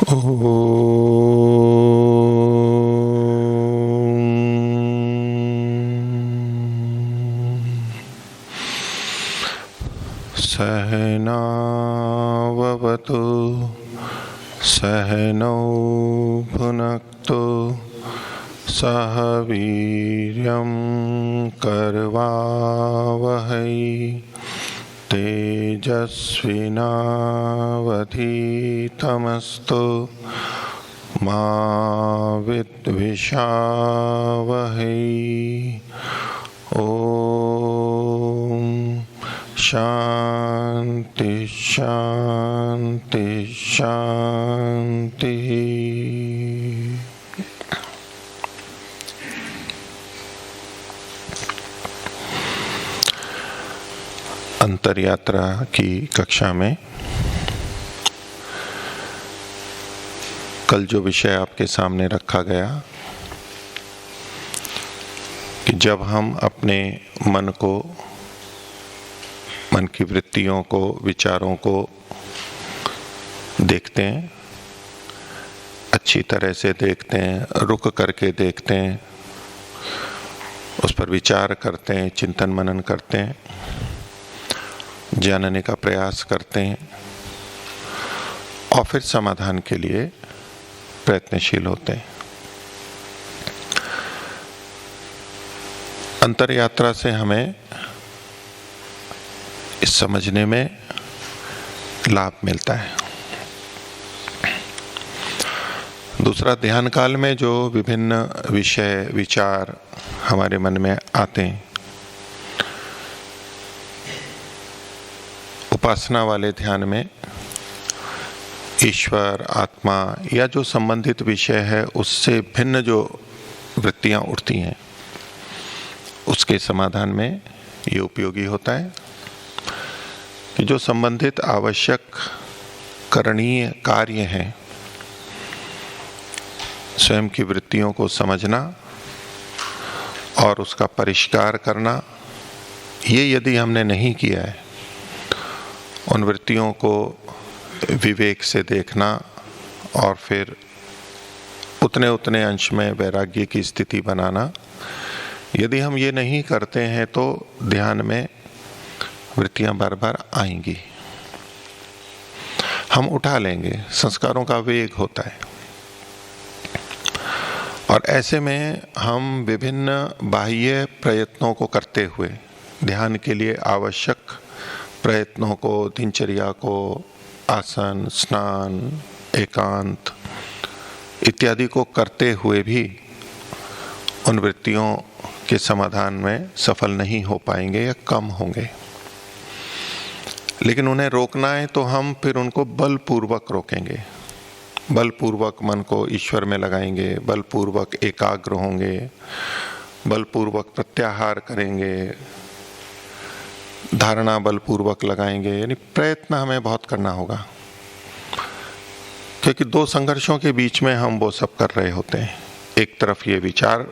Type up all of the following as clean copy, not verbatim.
सहनाववतु सहनौ भुनक्तु सह वीर्यं करवावहै तेजस्विनावधीतमस्तु मा विद्विषावहै। ओम शांति शांति शांति। अंतर यात्रा की कक्षा में कल जो विषय आपके सामने रखा गया कि जब हम अपने मन की वृत्तियों को, विचारों को देखते हैं, अच्छी तरह से देखते हैं, रुक करके देखते हैं, उस पर विचार करते हैं, चिंतन मनन करते हैं, जानने का प्रयास करते हैं और फिर समाधान के लिए प्रयत्नशील होते हैं। अंतर यात्रा से हमें इस समझने में लाभ मिलता है। दूसरा, ध्यान काल में जो विभिन्न विषय, विचार हमारे मन में आते हैं, उपासना वाले ध्यान में ईश्वर, आत्मा या जो संबंधित विषय है उससे भिन्न जो वृत्तियां उठती हैं, उसके समाधान में ये उपयोगी होता है कि जो संबंधित आवश्यक करणीय कार्य हैं, स्वयं की वृत्तियों को समझना और उसका परिष्कार करना, ये यदि हमने नहीं किया है, उन वृत्तियों को विवेक से देखना और फिर उतने उतने अंश में वैराग्य की स्थिति बनाना, यदि हम ये नहीं करते हैं तो ध्यान में वृत्तियां बार बार आएंगी, हम उठा लेंगे, संस्कारों का वेग होता है। और ऐसे में हम विभिन्न बाह्य प्रयत्नों को करते हुए, ध्यान के लिए आवश्यक प्रयत्नों को, दिनचर्या को, आसन, स्नान, एकांत इत्यादि को करते हुए भी उन वृत्तियों के समाधान में सफल नहीं हो पाएंगे या कम होंगे। लेकिन उन्हें रोकना है तो हम फिर उनको बलपूर्वक रोकेंगे, बलपूर्वक मन को ईश्वर में लगाएंगे, बलपूर्वक एकाग्र होंगे, बलपूर्वक प्रत्याहार करेंगे, धारणा बलपूर्वक लगाएंगे। यानी प्रयत्न हमें बहुत करना होगा, क्योंकि दो संघर्षों के बीच में हम वो सब कर रहे होते हैं। एक तरफ ये विचार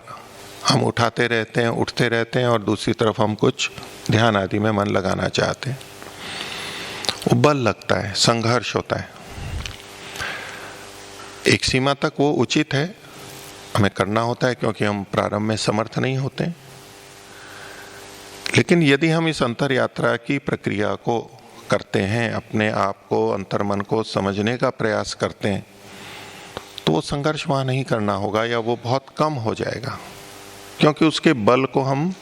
हम उठाते रहते हैं, उठते रहते हैं, और दूसरी तरफ हम कुछ ध्यान आदि में मन लगाना चाहते हैं। वो बल लगता है, संघर्ष होता है। एक सीमा तक वो उचित है, हमें करना होता है क्योंकि हम प्रारंभ में समर्थ नहीं होते। लेकिन यदि हम इस अंतर यात्रा की प्रक्रिया को करते हैं, अपने आप को, अंतर्मन को समझने का प्रयास करते हैं, तो वो संघर्ष वहाँ नहीं करना होगा या वो बहुत कम हो जाएगा, क्योंकि उसके बल को हम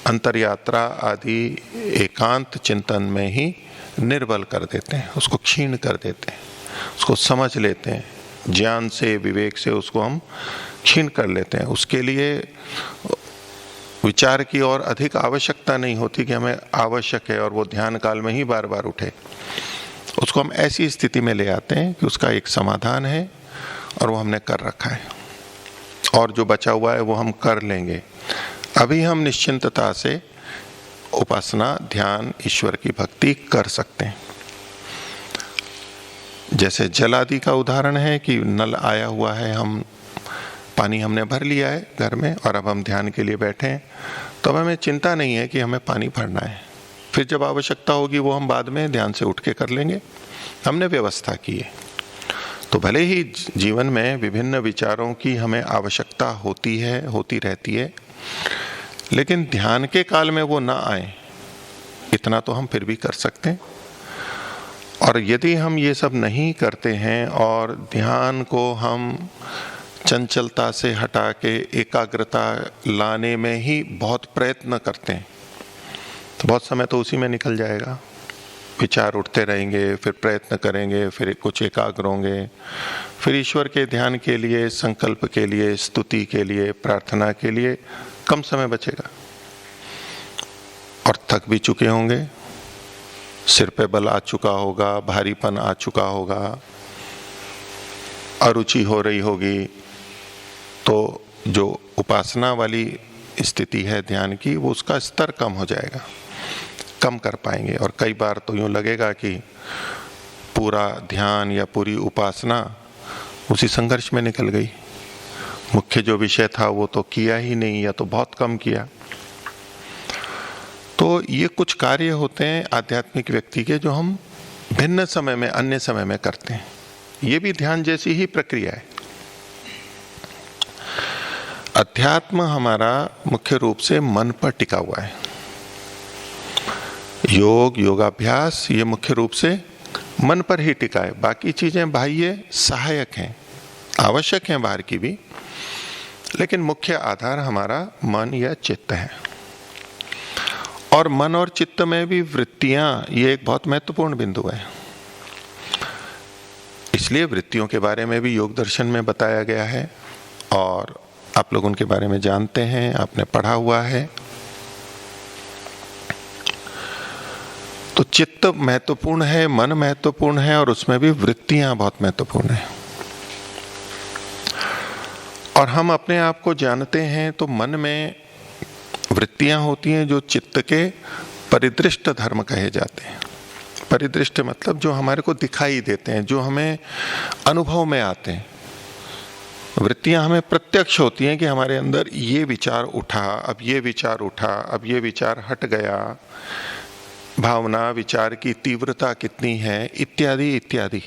अंतर यात्रा आदि एकांत चिंतन में ही निर्बल कर देते हैं, उसको क्षीण कर देते हैं, उसको समझ लेते हैं, ज्ञान से, विवेक से उसको हम क्षीण कर लेते हैं। उसके लिए विचार की और अधिक आवश्यकता नहीं होती कि हमें आवश्यक है और वो ध्यान काल में ही बार बार उठे। उसको हम ऐसी स्थिति में ले आते हैं कि उसका एक समाधान है और वो हमने कर रखा है, और जो बचा हुआ है वो हम कर लेंगे। अभी हम निश्चिंतता से उपासना, ध्यान, ईश्वर की भक्ति कर सकते हैं। जैसे जल आदि का उदाहरण है कि नल आया हुआ है, हम पानी हमने भर लिया है घर में और अब हम ध्यान के लिए बैठे हैं, तो अब हमें चिंता नहीं है कि हमें पानी भरना है। फिर जब आवश्यकता होगी वो हम बाद में ध्यान से उठ के कर लेंगे, हमने व्यवस्था की है। तो भले ही जीवन में विभिन्न विचारों की हमें आवश्यकता होती है, होती रहती है, लेकिन ध्यान के काल में वो ना आए, इतना तो हम फिर भी कर सकते हैं। और यदि हम ये सब नहीं करते हैं और ध्यान को हम चंचलता से हटा के एकाग्रता लाने में ही बहुत प्रयत्न करते हैं, तो बहुत समय तो उसी में निकल जाएगा। विचार उठते रहेंगे, फिर प्रयत्न करेंगे, फिर कुछ एकाग्र होंगे, फिर ईश्वर के ध्यान के लिए, संकल्प के लिए, स्तुति के लिए, प्रार्थना के लिए कम समय बचेगा और थक भी चुके होंगे, सिर पे बल आ चुका होगा, भारीपन आ चुका होगा, अरुचि हो रही होगी। तो जो उपासना वाली स्थिति है ध्यान की, वो उसका स्तर कम हो जाएगा, कम कर पाएंगे। और कई बार तो यूँ लगेगा कि पूरा ध्यान या पूरी उपासना उसी संघर्ष में निकल गई, मुख्य जो विषय था वो तो किया ही नहीं या तो बहुत कम किया। तो ये कुछ कार्य होते हैं आध्यात्मिक व्यक्ति के जो हम भिन्न समय में, अन्य समय में करते हैं। ये भी ध्यान जैसी ही प्रक्रिया है। अध्यात्म हमारा मुख्य रूप से मन पर टिका हुआ है। योग, योगाभ्यास ये मुख्य रूप से मन पर ही टिका है। बाकी चीजें बाह्य सहायक हैं, आवश्यक हैं बाहर की भी, लेकिन मुख्य आधार हमारा मन या चित्त है। और मन और चित्त में भी वृत्तियां, ये एक बहुत महत्वपूर्ण बिंदु है। इसलिए वृत्तियों के बारे में भी योग दर्शन में बताया गया है और आप लोग उनके बारे में जानते हैं, आपने पढ़ा हुआ है। तो चित्त महत्वपूर्ण है, मन महत्वपूर्ण है और उसमें भी वृत्तियां बहुत महत्वपूर्ण है। और हम अपने आप को जानते हैं तो मन में वृत्तियां होती हैं जो चित्त के परिदृष्ट धर्म कहे जाते हैं। परिदृष्ट मतलब जो हमारे को दिखाई देते हैं, जो हमें अनुभव में आते हैं। वृत्तियां हमें प्रत्यक्ष होती हैं कि हमारे अंदर ये विचार उठा, अब ये विचार उठा, अब ये विचार हट गया, भावना विचार की तीव्रता कितनी है, इत्यादि इत्यादि।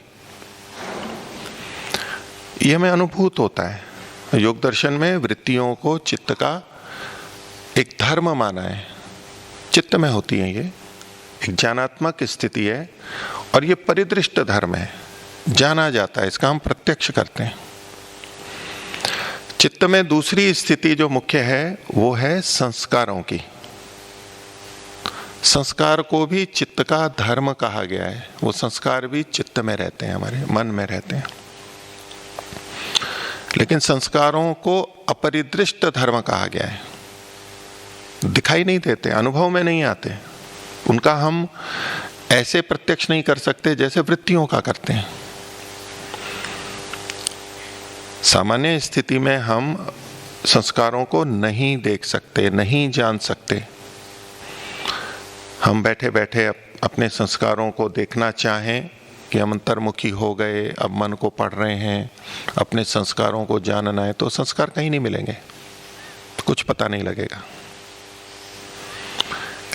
ये हमें अनुभूत होता है। योग दर्शन में वृत्तियों को चित्त का एक धर्म माना है। चित्त में होती है, ये एक ज्ञानात्मक स्थिति है और ये परिदृष्ट धर्म है, जाना जाता है, इसका हम प्रत्यक्ष करते हैं। चित्त में दूसरी स्थिति जो मुख्य है वो है संस्कारों की। संस्कार को भी चित्त का धर्म कहा गया है। वो संस्कार भी चित्त में रहते हैं, हमारे मन में रहते हैं। लेकिन संस्कारों को अपरिदृष्ट धर्म कहा गया है। दिखाई नहीं देते, अनुभव में नहीं आते, उनका हम ऐसे प्रत्यक्ष नहीं कर सकते जैसे वृत्तियों का करते हैं। सामान्य स्थिति में हम संस्कारों को नहीं देख सकते, नहीं जान सकते। हम बैठे बैठे अपने संस्कारों को देखना चाहें कि हम अंतर्मुखी हो गए, अब मन को पढ़ रहे हैं, अपने संस्कारों को जानना है, तो संस्कार कहीं नहीं मिलेंगे, कुछ पता नहीं लगेगा।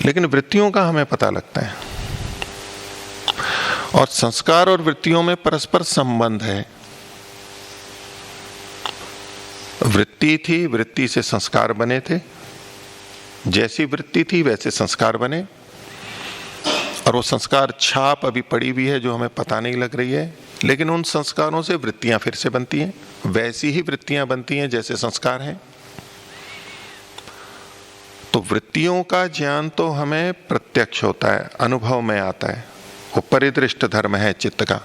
लेकिन वृत्तियों का हमें पता लगता है और संस्कार और वृत्तियों में परस्पर संबंध है। वृत्ति थी, वृत्ति से संस्कार बने थे, जैसी वृत्ति थी वैसे संस्कार बने, और वो संस्कार छाप अभी पड़ी हुई है जो हमें पता नहीं लग रही है, लेकिन उन संस्कारों से वृत्तियां फिर से बनती हैं, वैसी ही वृत्तियां बनती हैं जैसे संस्कार हैं। तो वृत्तियों का ज्ञान तो हमें प्रत्यक्ष होता है, अनुभव में आता है, वो परिदृष्ट धर्म है चित्त का।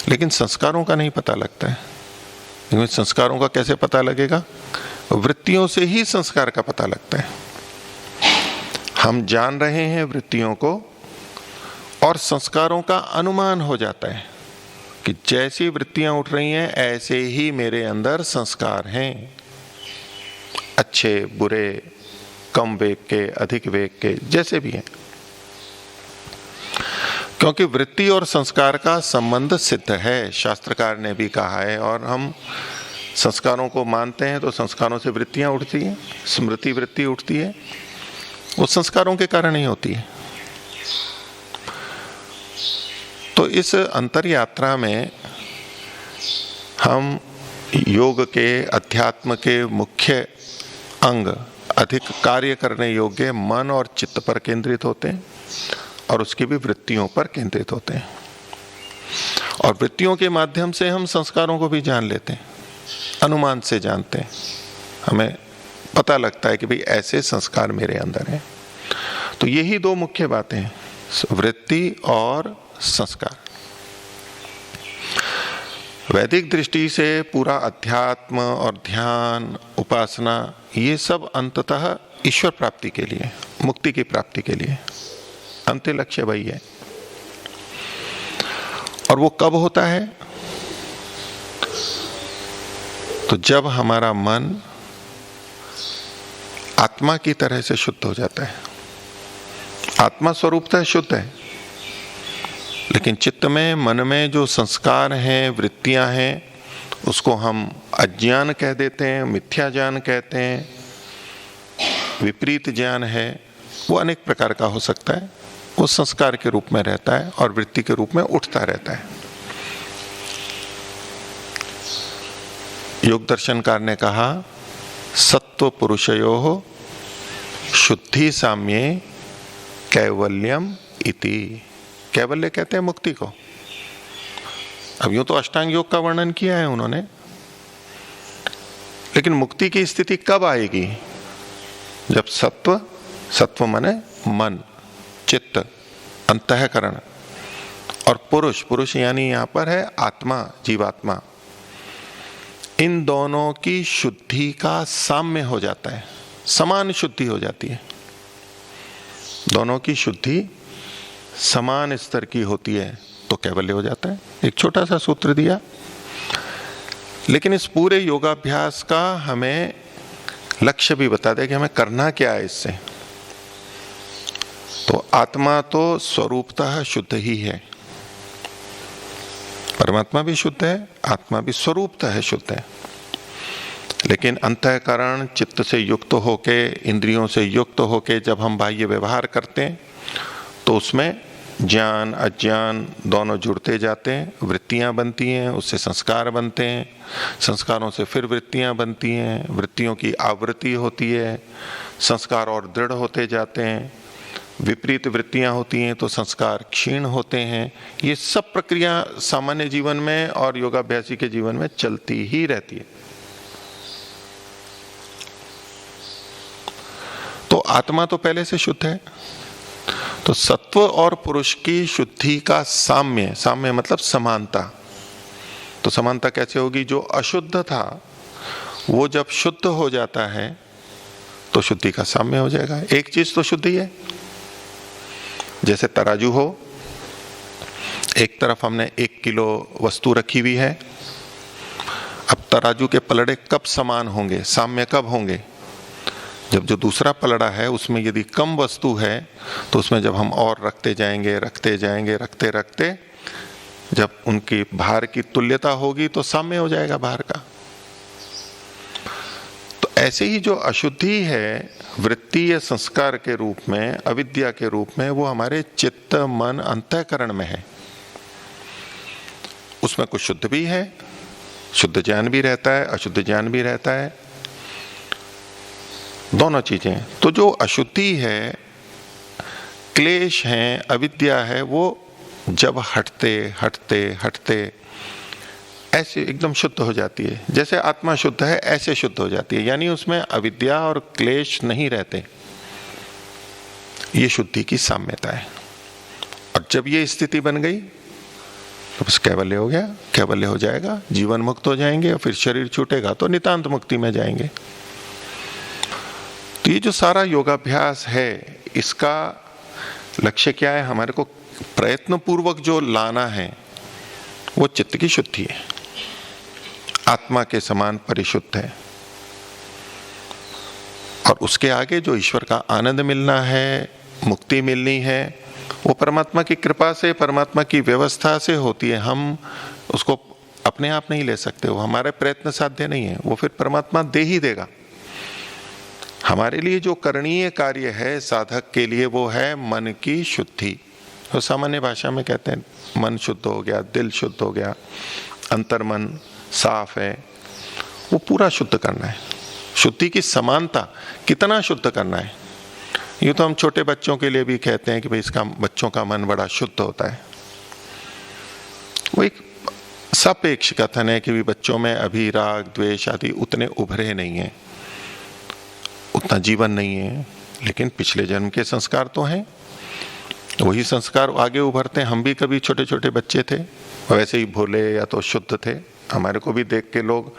लेकिन संस्कारों का नहीं पता लगता है। क्योंकि संस्कारों का कैसे पता लगेगा? वृत्तियों से ही संस्कार का पता लगता है। हम जान रहे हैं वृत्तियों को और संस्कारों का अनुमान हो जाता है कि जैसी वृत्तियां उठ रही हैं ऐसे ही मेरे अंदर संस्कार हैं, अच्छे बुरे, कम वेग के, अधिक वेग के, जैसे भी हैं। क्योंकि वृत्ति और संस्कार का संबंध सिद्ध है, शास्त्रकार ने भी कहा है, और हम संस्कारों को मानते हैं तो संस्कारों से वृत्तियां उठती हैं, स्मृति वृत्ति उठती है, वो संस्कारों के कारण ही होती है। तो इस अंतर यात्रा में हम योग के, अध्यात्म के मुख्य अंग, अधिक कार्य करने योग्य मन और चित्त पर केंद्रित होते हैं और उसकी भी वृत्तियों पर केंद्रित होते हैं। और वृत्तियों के माध्यम से हम संस्कारों को भी जान लेते हैं, अनुमान से जानते हैं, हमें पता लगता है कि भाई ऐसे संस्कार मेरे अंदर हैं। तो यही दो मुख्य बातें हैं, वृत्ति और संस्कार। वैदिक दृष्टि से पूरा अध्यात्म और ध्यान, उपासना, ये सब अंततः ईश्वर प्राप्ति के लिए, मुक्ति की प्राप्ति के लिए, अंतिम लक्ष्य वही है। और वो कब होता है? तो जब हमारा मन आत्मा की तरह से शुद्ध हो जाता है। आत्मा स्वरूपतः शुद्ध है, लेकिन चित्त में, मन में जो संस्कार हैं, वृत्तियां हैं, उसको हम अज्ञान कह देते हैं, मिथ्या ज्ञान कहते हैं, विपरीत ज्ञान है। वो अनेक प्रकार का हो सकता है, वो संस्कार के रूप में रहता है और वृत्ति के रूप में उठता रहता है। योग दर्शनकार ने कहा, सत्व पुरुषयोः शुद्धि साम्ये कैवल्यम इति। कैवल्य कहते हैं मुक्ति को। अब यूं तो अष्टांग योग का वर्णन किया है उन्होंने, लेकिन मुक्ति की स्थिति कब आएगी? जब सत्व, सत्व माने मन, चित्त, अंतःकरण, और पुरुष, पुरुष यानी यहां पर है आत्मा, जीवात्मा, इन दोनों की शुद्धि का साम्य हो जाता है, समान शुद्धि हो जाती है। दोनों की शुद्धि समान स्तर की होती है तो कैवल्य हो जाता है। एक छोटा सा सूत्र दिया, लेकिन इस पूरे योगाभ्यास का हमें लक्ष्य भी बता दे कि हमें करना क्या है इससे। तो आत्मा तो स्वरूपतः शुद्ध ही है, परमात्मा भी शुद्ध है, आत्मा भी स्वरूपतः शुद्ध है, लेकिन अंतःकरण चित्त से युक्त होके, इंद्रियों से युक्त होके जब हम बाह्य व्यवहार करते हैं तो उसमें ज्ञान अज्ञान दोनों जुड़ते जाते हैं, वृत्तियां बनती हैं, उससे संस्कार बनते हैं, संस्कारों से फिर वृत्तियां बनती हैं, वृत्तियों की आवृत्ति होती है, संस्कार और दृढ़ होते जाते हैं, विपरीत वृत्तियां होती हैं तो संस्कार क्षीण होते हैं। ये सब प्रक्रिया सामान्य जीवन में और योगाभ्यासी के जीवन में चलती ही रहती है। तो आत्मा तो पहले से शुद्ध है, तो सत्व और पुरुष की शुद्धि का साम्य, साम्य मतलब समानता। तो समानता कैसे होगी? जो अशुद्ध था वो जब शुद्ध हो जाता है तो शुद्धि का साम्य हो जाएगा। एक चीज तो शुद्ध ही है, जैसे तराजू हो, एक तरफ हमने 1 किलो वस्तु रखी हुई है, अब तराजू के पलड़े कब समान होंगे, साम्य कब होंगे? जब जो दूसरा पलड़ा है उसमें यदि कम वस्तु है तो उसमें जब हम और रखते जाएंगे, रखते जाएंगे, रखते रखते जब उनकी भार की तुल्यता होगी तो साम्य हो जाएगा भार का। तो ऐसे ही जो अशुद्धि है वृत्ति या संस्कार के रूप में, अविद्या के रूप में, वो हमारे चित्त मन अंतःकरण में है। उसमें कुछ शुद्ध भी है, शुद्ध ज्ञान भी रहता है, अशुद्ध ज्ञान भी रहता है, दोनों चीजें। तो जो अशुद्धि है, क्लेश है, अविद्या है, वो जब हटते हटते हटते ऐसे एकदम शुद्ध हो जाती है। जैसे आत्मा शुद्ध है ऐसे शुद्ध हो जाती है, यानी उसमें अविद्या और क्लेश नहीं रहते। ये शुद्धि की साम्यता है। और जब ये स्थिति बन गई तो बस कैवल्य हो गया, कैवल्य हो जाएगा, जीवन मुक्त हो जाएंगे और फिर शरीर छूटेगा तो नितांत मुक्ति में जाएंगे। तो ये जो सारा योगाभ्यास है, इसका लक्ष्य क्या है? हमारे को प्रयत्न पूर्वक जो लाना है वो चित्त की शुद्धि है, आत्मा के समान परिशुद्ध है। और उसके आगे जो ईश्वर का आनंद मिलना है, मुक्ति मिलनी है, वो परमात्मा की कृपा से, परमात्मा की व्यवस्था से होती है। हम उसको अपने आप नहीं ले सकते, वो हमारे प्रयत्न साध्य नहीं है, वो फिर परमात्मा दे ही देगा। हमारे लिए जो करणीय कार्य है साधक के लिए वो है मन की शुद्धि। तो सामान्य भाषा में कहते हैं मन शुद्ध हो गया, दिल शुद्ध हो गया, अंतर्मन साफ है, वो पूरा शुद्ध करना है। शुद्धि की समानता, कितना शुद्ध करना है। ये तो हम छोटे बच्चों के लिए भी कहते हैं कि भाई इसका बच्चों का मन बड़ा शुद्ध होता है। वो एक सापेक्ष कथन है कि भी बच्चों में अभी राग द्वेष आदि उतने उभरे नहीं है, उतना जीवन नहीं है, लेकिन पिछले जन्म के संस्कार तो हैं, वही संस्कार आगे उभरते हैं। हम भी कभी छोटे छोटे बच्चे थे, वैसे ही भोले या तो शुद्ध थे। हमारे को भी देख के लोग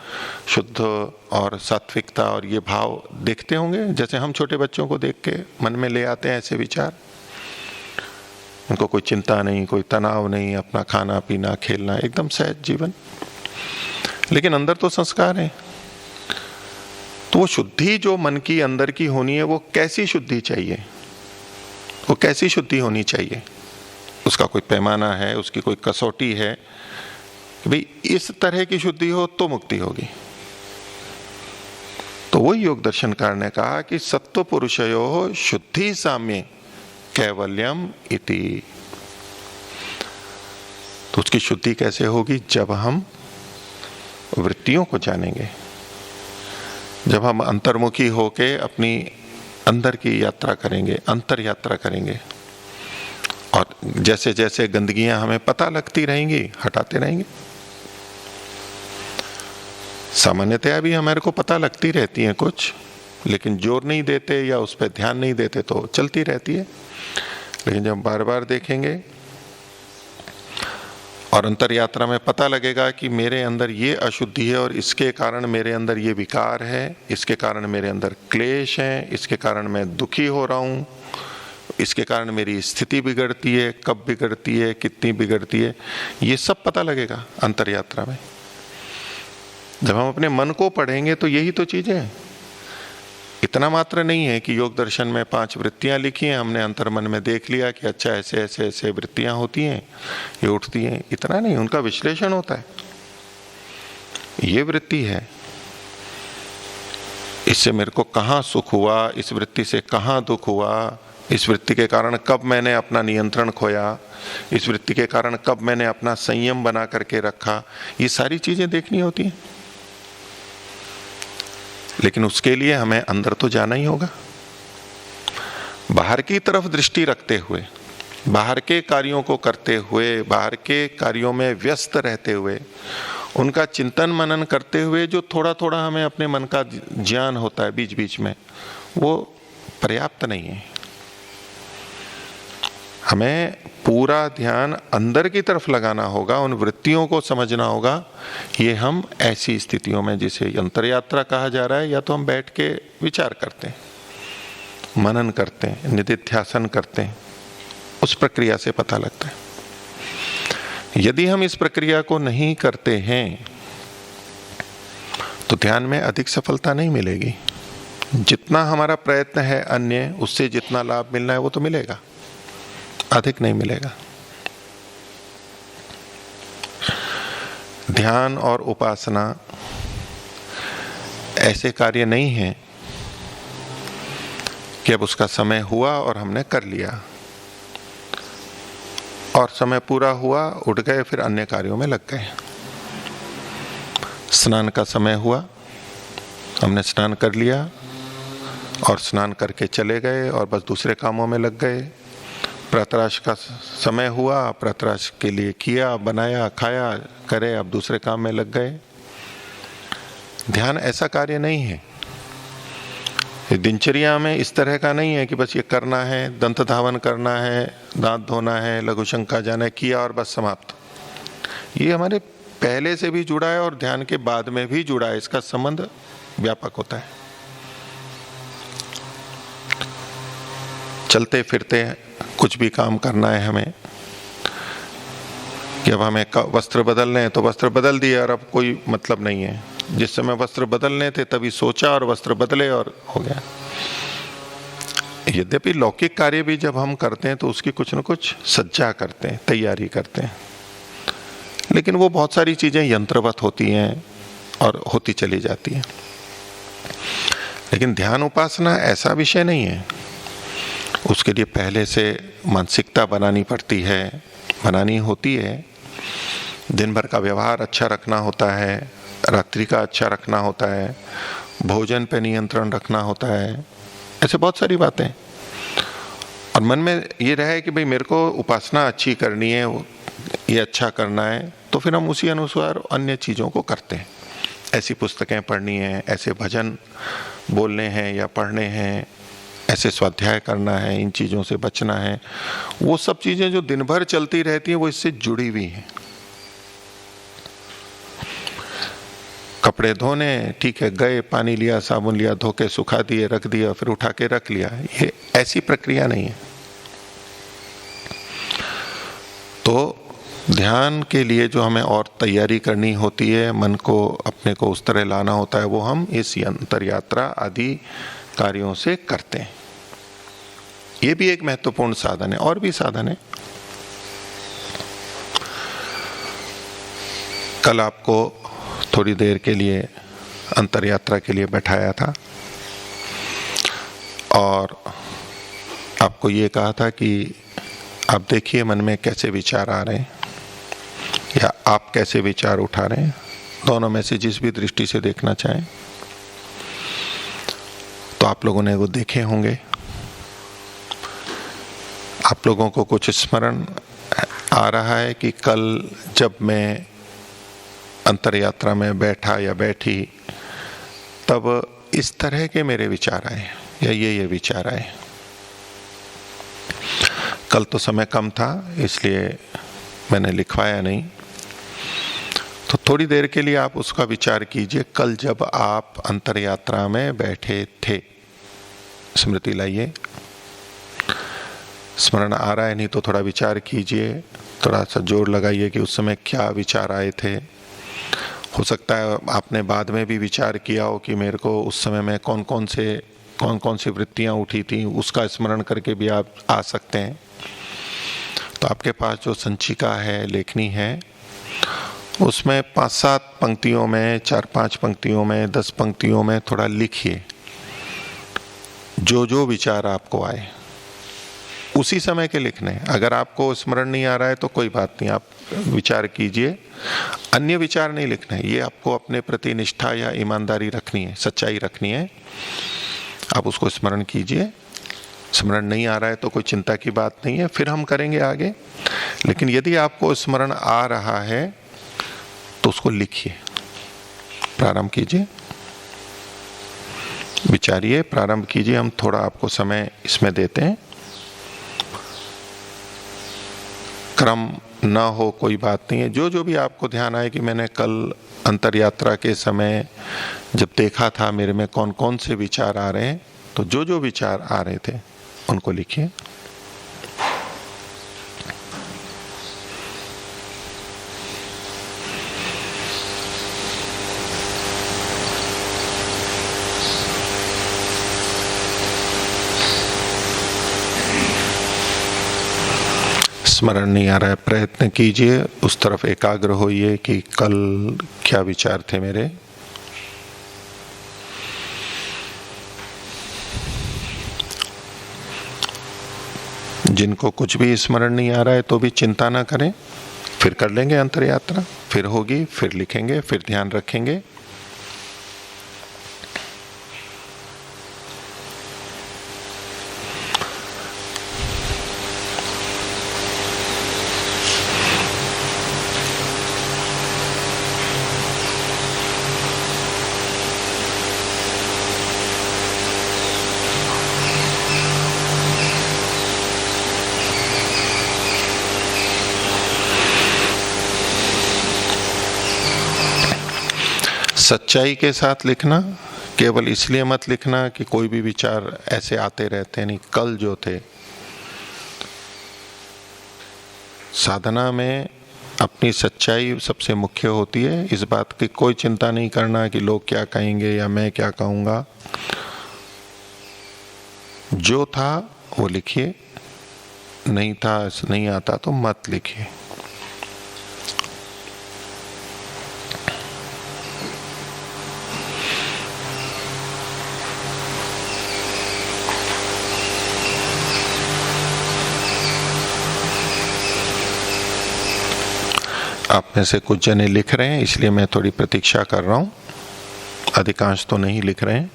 शुद्ध और सात्विकता और ये भाव देखते होंगे, जैसे हम छोटे बच्चों को देख के मन में ले आते हैं ऐसे विचार। उनको कोई चिंता नहीं, कोई तनाव नहीं, अपना खाना पीना खेलना एकदम सहज जीवन, लेकिन अंदर तो संस्कार है। तो वो शुद्धि जो मन की अंदर की होनी है, वो कैसी शुद्धि चाहिए, वो कैसी शुद्धि होनी चाहिए, उसका कोई पैमाना है, उसकी कोई कसौटी है कि भाई इस तरह की शुद्धि हो तो मुक्ति होगी। तो वही योग दर्शनकार ने कहा कि सत्व पुरुषयो शुद्धि साम्य कैवल्यम इति। तो उसकी शुद्धि कैसे होगी? जब हम वृत्तियों को जानेंगे, जब हम अंतर्मुखी होके अपनी अंदर की यात्रा करेंगे, अंतर यात्रा करेंगे, और जैसे जैसे गंदगियां हमें पता लगती रहेंगी हटाते रहेंगे। सामान्यतया भी हमारे को पता लगती रहती हैं कुछ, लेकिन जोर नहीं देते या उस पर ध्यान नहीं देते तो चलती रहती है। लेकिन जब बार बार देखेंगे और अंतर यात्रा में पता लगेगा कि मेरे अंदर ये अशुद्धि है और इसके कारण मेरे अंदर ये विकार है, इसके कारण मेरे अंदर क्लेश है, इसके कारण मैं दुखी हो रहा हूँ, इसके कारण मेरी स्थिति बिगड़ती है, कब बिगड़ती है, कितनी बिगड़ती है, ये सब पता लगेगा अंतर यात्रा में। जब हम अपने मन को पढ़ेंगे तो यही तो चीजें हैं। इतना मात्र नहीं है कि योग दर्शन में 5 वृत्तियां लिखी हैं, हमने अंतर मन में देख लिया कि अच्छा ऐसे ऐसे ऐसे वृत्तियां होती हैं, ये उठती हैं, इतना नहीं, उनका विश्लेषण होता है। ये वृत्ति है, इससे मेरे को कहाँ सुख हुआ, इस वृत्ति से कहाँ दुख हुआ, इस वृत्ति के कारण कब मैंने अपना नियंत्रण खोया, इस वृत्ति के कारण कब मैंने अपना संयम बना करके रखा, ये सारी चीजें देखनी होती हैं। लेकिन उसके लिए हमें अंदर तो जाना ही होगा। बाहर की तरफ दृष्टि रखते हुए, बाहर के कार्यों को करते हुए, बाहर के कार्यों में व्यस्त रहते हुए, उनका चिंतन मनन करते हुए जो थोड़ा थोड़ा हमें अपने मन का ज्ञान होता है बीच बीच में, वो पर्याप्त नहीं है। हमें पूरा ध्यान अंदर की तरफ लगाना होगा, उन वृत्तियों को समझना होगा। ये हम ऐसी स्थितियों में, जिसे अंतर यात्रा कहा जा रहा है, या तो हम बैठ के विचार करते हैं, मनन करते हैं, निधिध्यासन करते हैं, उस प्रक्रिया से पता लगता है। यदि हम इस प्रक्रिया को नहीं करते हैं तो ध्यान में अधिक सफलता नहीं मिलेगी। जितना हमारा प्रयत्न है अन्य, उससे जितना लाभ मिलना है वो तो मिलेगा, अधिक नहीं मिलेगा। ध्यान और उपासना ऐसे कार्य नहीं है कि अब उसका समय हुआ और हमने कर लिया, और समय पूरा हुआ उठ गए फिर अन्य कार्यों में लग गए। स्नान का समय हुआ, हमने स्नान कर लिया और स्नान करके चले गए और बस दूसरे कामों में लग गए। प्रातराश का समय हुआ, प्रातराश के लिए किया, बनाया, खाया, करे, अब दूसरे काम में लग गए। ध्यान ऐसा कार्य नहीं है। दिनचर्या में इस तरह का नहीं है कि बस ये करना है, दंत धावन करना है, दांत धोना है, लघु शंका जाना है, किया और बस समाप्त। ये हमारे पहले से भी जुड़ा है और ध्यान के बाद में भी जुड़ा है, इसका संबंध व्यापक होता है। चलते फिरते कुछ भी काम करना है हमें, कि अब हमें वस्त्र बदलने हैं तो वस्त्र बदल दिए और अब कोई मतलब नहीं है। जिस समय वस्त्र बदलने थे तभी सोचा और वस्त्र बदले और हो गया। यद्यपि लौकिक कार्य भी जब हम करते हैं तो उसकी कुछ न कुछ सज्जा करते हैं, तैयारी करते हैं, लेकिन वो बहुत सारी चीजें यंत्रवत होती हैं और होती चली जाती हैं। लेकिन ध्यान उपासना ऐसा विषय नहीं है। उसके लिए पहले से मानसिकता बनानी पड़ती है, बनानी होती है दिन भर का व्यवहार अच्छा रखना होता है, रात्रि का अच्छा रखना होता है, भोजन पे नियंत्रण रखना होता है, ऐसे बहुत सारी बातें। और मन में ये रहे कि भाई मेरे को उपासना अच्छी करनी है, ये अच्छा करना है, तो फिर हम उसी अनुसार अन्य चीज़ों को करते हैं। ऐसी पुस्तकें पढ़नी है, ऐसे भजन बोलने हैं या पढ़ने हैं, ऐसे स्वाध्याय करना है, इन चीज़ों से बचना है। वो सब चीज़ें जो दिन भर चलती रहती हैं वो इससे जुड़ी हुई हैं। कपड़े धोने, ठीक है, गए, पानी लिया, साबुन लिया, धो के सुखा दिए, रख दिया, फिर उठा के रख लिया, ये ऐसी प्रक्रिया नहीं है। तो ध्यान के लिए जो हमें और तैयारी करनी होती है, मन को अपने को उस तरह लाना होता है, वो हम इस अंतर यात्रा आदि कार्यों से करते हैं। ये भी एक महत्वपूर्ण साधन है। और भी साधन है। कल आपको थोड़ी देर के लिए अंतर यात्रा के लिए बैठाया था और आपको ये कहा था कि आप देखिए मन में कैसे विचार आ रहे हैं या आप कैसे विचार उठा रहे हैं, दोनों में से जिस भी दृष्टि से देखना चाहें। तो आप लोगों ने वो देखे होंगे। आप लोगों को कुछ स्मरण आ रहा है कि कल जब मैं अंतर यात्रा में बैठा या बैठी तब इस तरह के मेरे विचार आए या ये विचार आए। कल तो समय कम था इसलिए मैंने लिखवाया नहीं। तो थोड़ी देर के लिए आप उसका विचार कीजिए। कल जब आप अंतर यात्रा में बैठे थे, स्मृति लाइए। स्मरण आ रहा है नहीं तो थोड़ा विचार कीजिए, थोड़ा सा जोर लगाइए कि उस समय क्या विचार आए थे। हो सकता है आपने बाद में भी विचार किया हो कि मेरे को उस समय में कौन कौन सी वृत्तियां उठी थी, उसका स्मरण करके भी आप आ सकते हैं। तो आपके पास जो संचिका है, लेखनी है, उसमें 5-7 पंक्तियों में, 4-5 पंक्तियों में, 10 पंक्तियों में थोड़ा लिखिए जो जो विचार आपको आए उसी समय के लिखने। अगर आपको स्मरण नहीं आ रहा है तो कोई बात नहीं, आप विचार कीजिए, अन्य विचार नहीं लिखना है। ये आपको अपने प्रति निष्ठा या ईमानदारी रखनी है, सच्चाई रखनी है। आप उसको स्मरण कीजिए। स्मरण नहीं आ रहा है तो कोई चिंता की बात नहीं है, फिर हम करेंगे आगे। लेकिन यदि आपको स्मरण आ रहा है तो उसको लिखिए, प्रारंभ कीजिए, विचारिए, प्रारंभ कीजिए। हम थोड़ा आपको समय इसमें देते हैं। क्रम ना हो कोई बात नहीं है। जो जो भी आपको ध्यान आए कि मैंने कल अंतर यात्रा के समय जब देखा था मेरे में कौन कौन से विचार आ रहे हैं, तो जो जो विचार आ रहे थे उनको लिखिए। स्मरण नहीं आ रहा है, प्रयत्न कीजिए, उस तरफ एकाग्र होइए कि कल क्या विचार थे मेरे। जिनको कुछ भी स्मरण नहीं आ रहा है तो भी चिंता ना करें, फिर कर लेंगे अंतर यात्रा, फिर होगी, फिर लिखेंगे, फिर ध्यान रखेंगे। सच्चाई के साथ लिखना, केवल इसलिए मत लिखना कि कोई भी विचार ऐसे आते रहते नहीं। कल जो थे, साधना में अपनी सच्चाई सबसे मुख्य होती है। इस बात की कोई चिंता नहीं करना कि लोग क्या कहेंगे या मैं क्या कहूँगा। जो था वो लिखिए, नहीं था, नहीं आता तो मत लिखिए। आप में से कुछ जने लिख रहे हैं, इसलिए मैं थोड़ी प्रतीक्षा कर रहा हूं। अधिकांश तो नहीं लिख रहे हैं।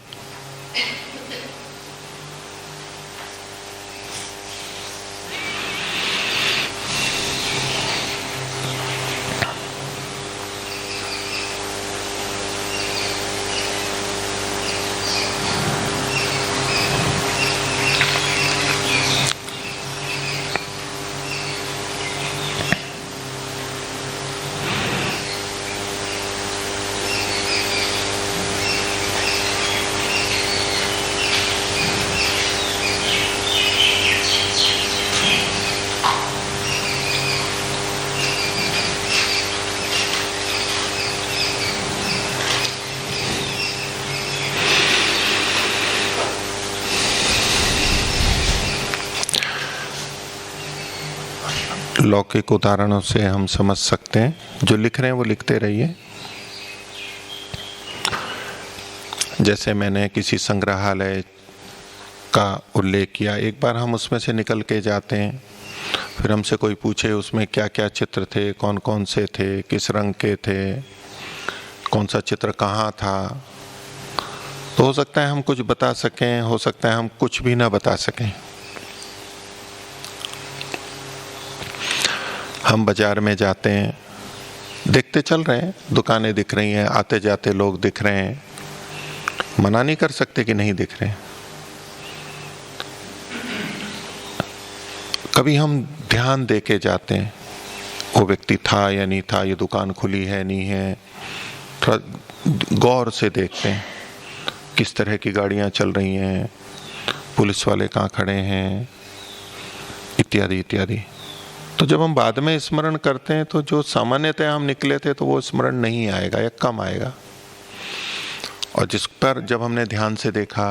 लौकिक उदाहरणों से हम समझ सकते हैं। जो लिख रहे हैं वो लिखते रहिए। जैसे मैंने किसी संग्रहालय का उल्लेख किया, एक बार हम उसमें से निकल के जाते हैं, फिर हमसे कोई पूछे उसमें क्या क्या चित्र थे, कौन कौन से थे, किस रंग के थे, कौन सा चित्र कहाँ था, तो हो सकता है हम कुछ बता सकें, हो सकता है हम कुछ भी ना बता सकें। हम बाजार में जाते हैं, देखते चल रहे हैं, दुकानें दिख रही हैं, आते जाते लोग दिख रहे हैं, मना नहीं कर सकते कि नहीं दिख रहे हैं। कभी हम ध्यान दे के जाते हैं, वो व्यक्ति था या नहीं था, ये दुकान खुली है नहीं है, थोड़ा गौर से देखते हैं किस तरह की गाड़ियां चल रही हैं, पुलिस वाले कहाँ खड़े हैं, इत्यादि इत्यादि। तो जब हम बाद में स्मरण करते हैं तो जो सामान्यतः हम निकले थे तो वो स्मरण नहीं आएगा या कम आएगा। और जिस पर जब हमने ध्यान से देखा,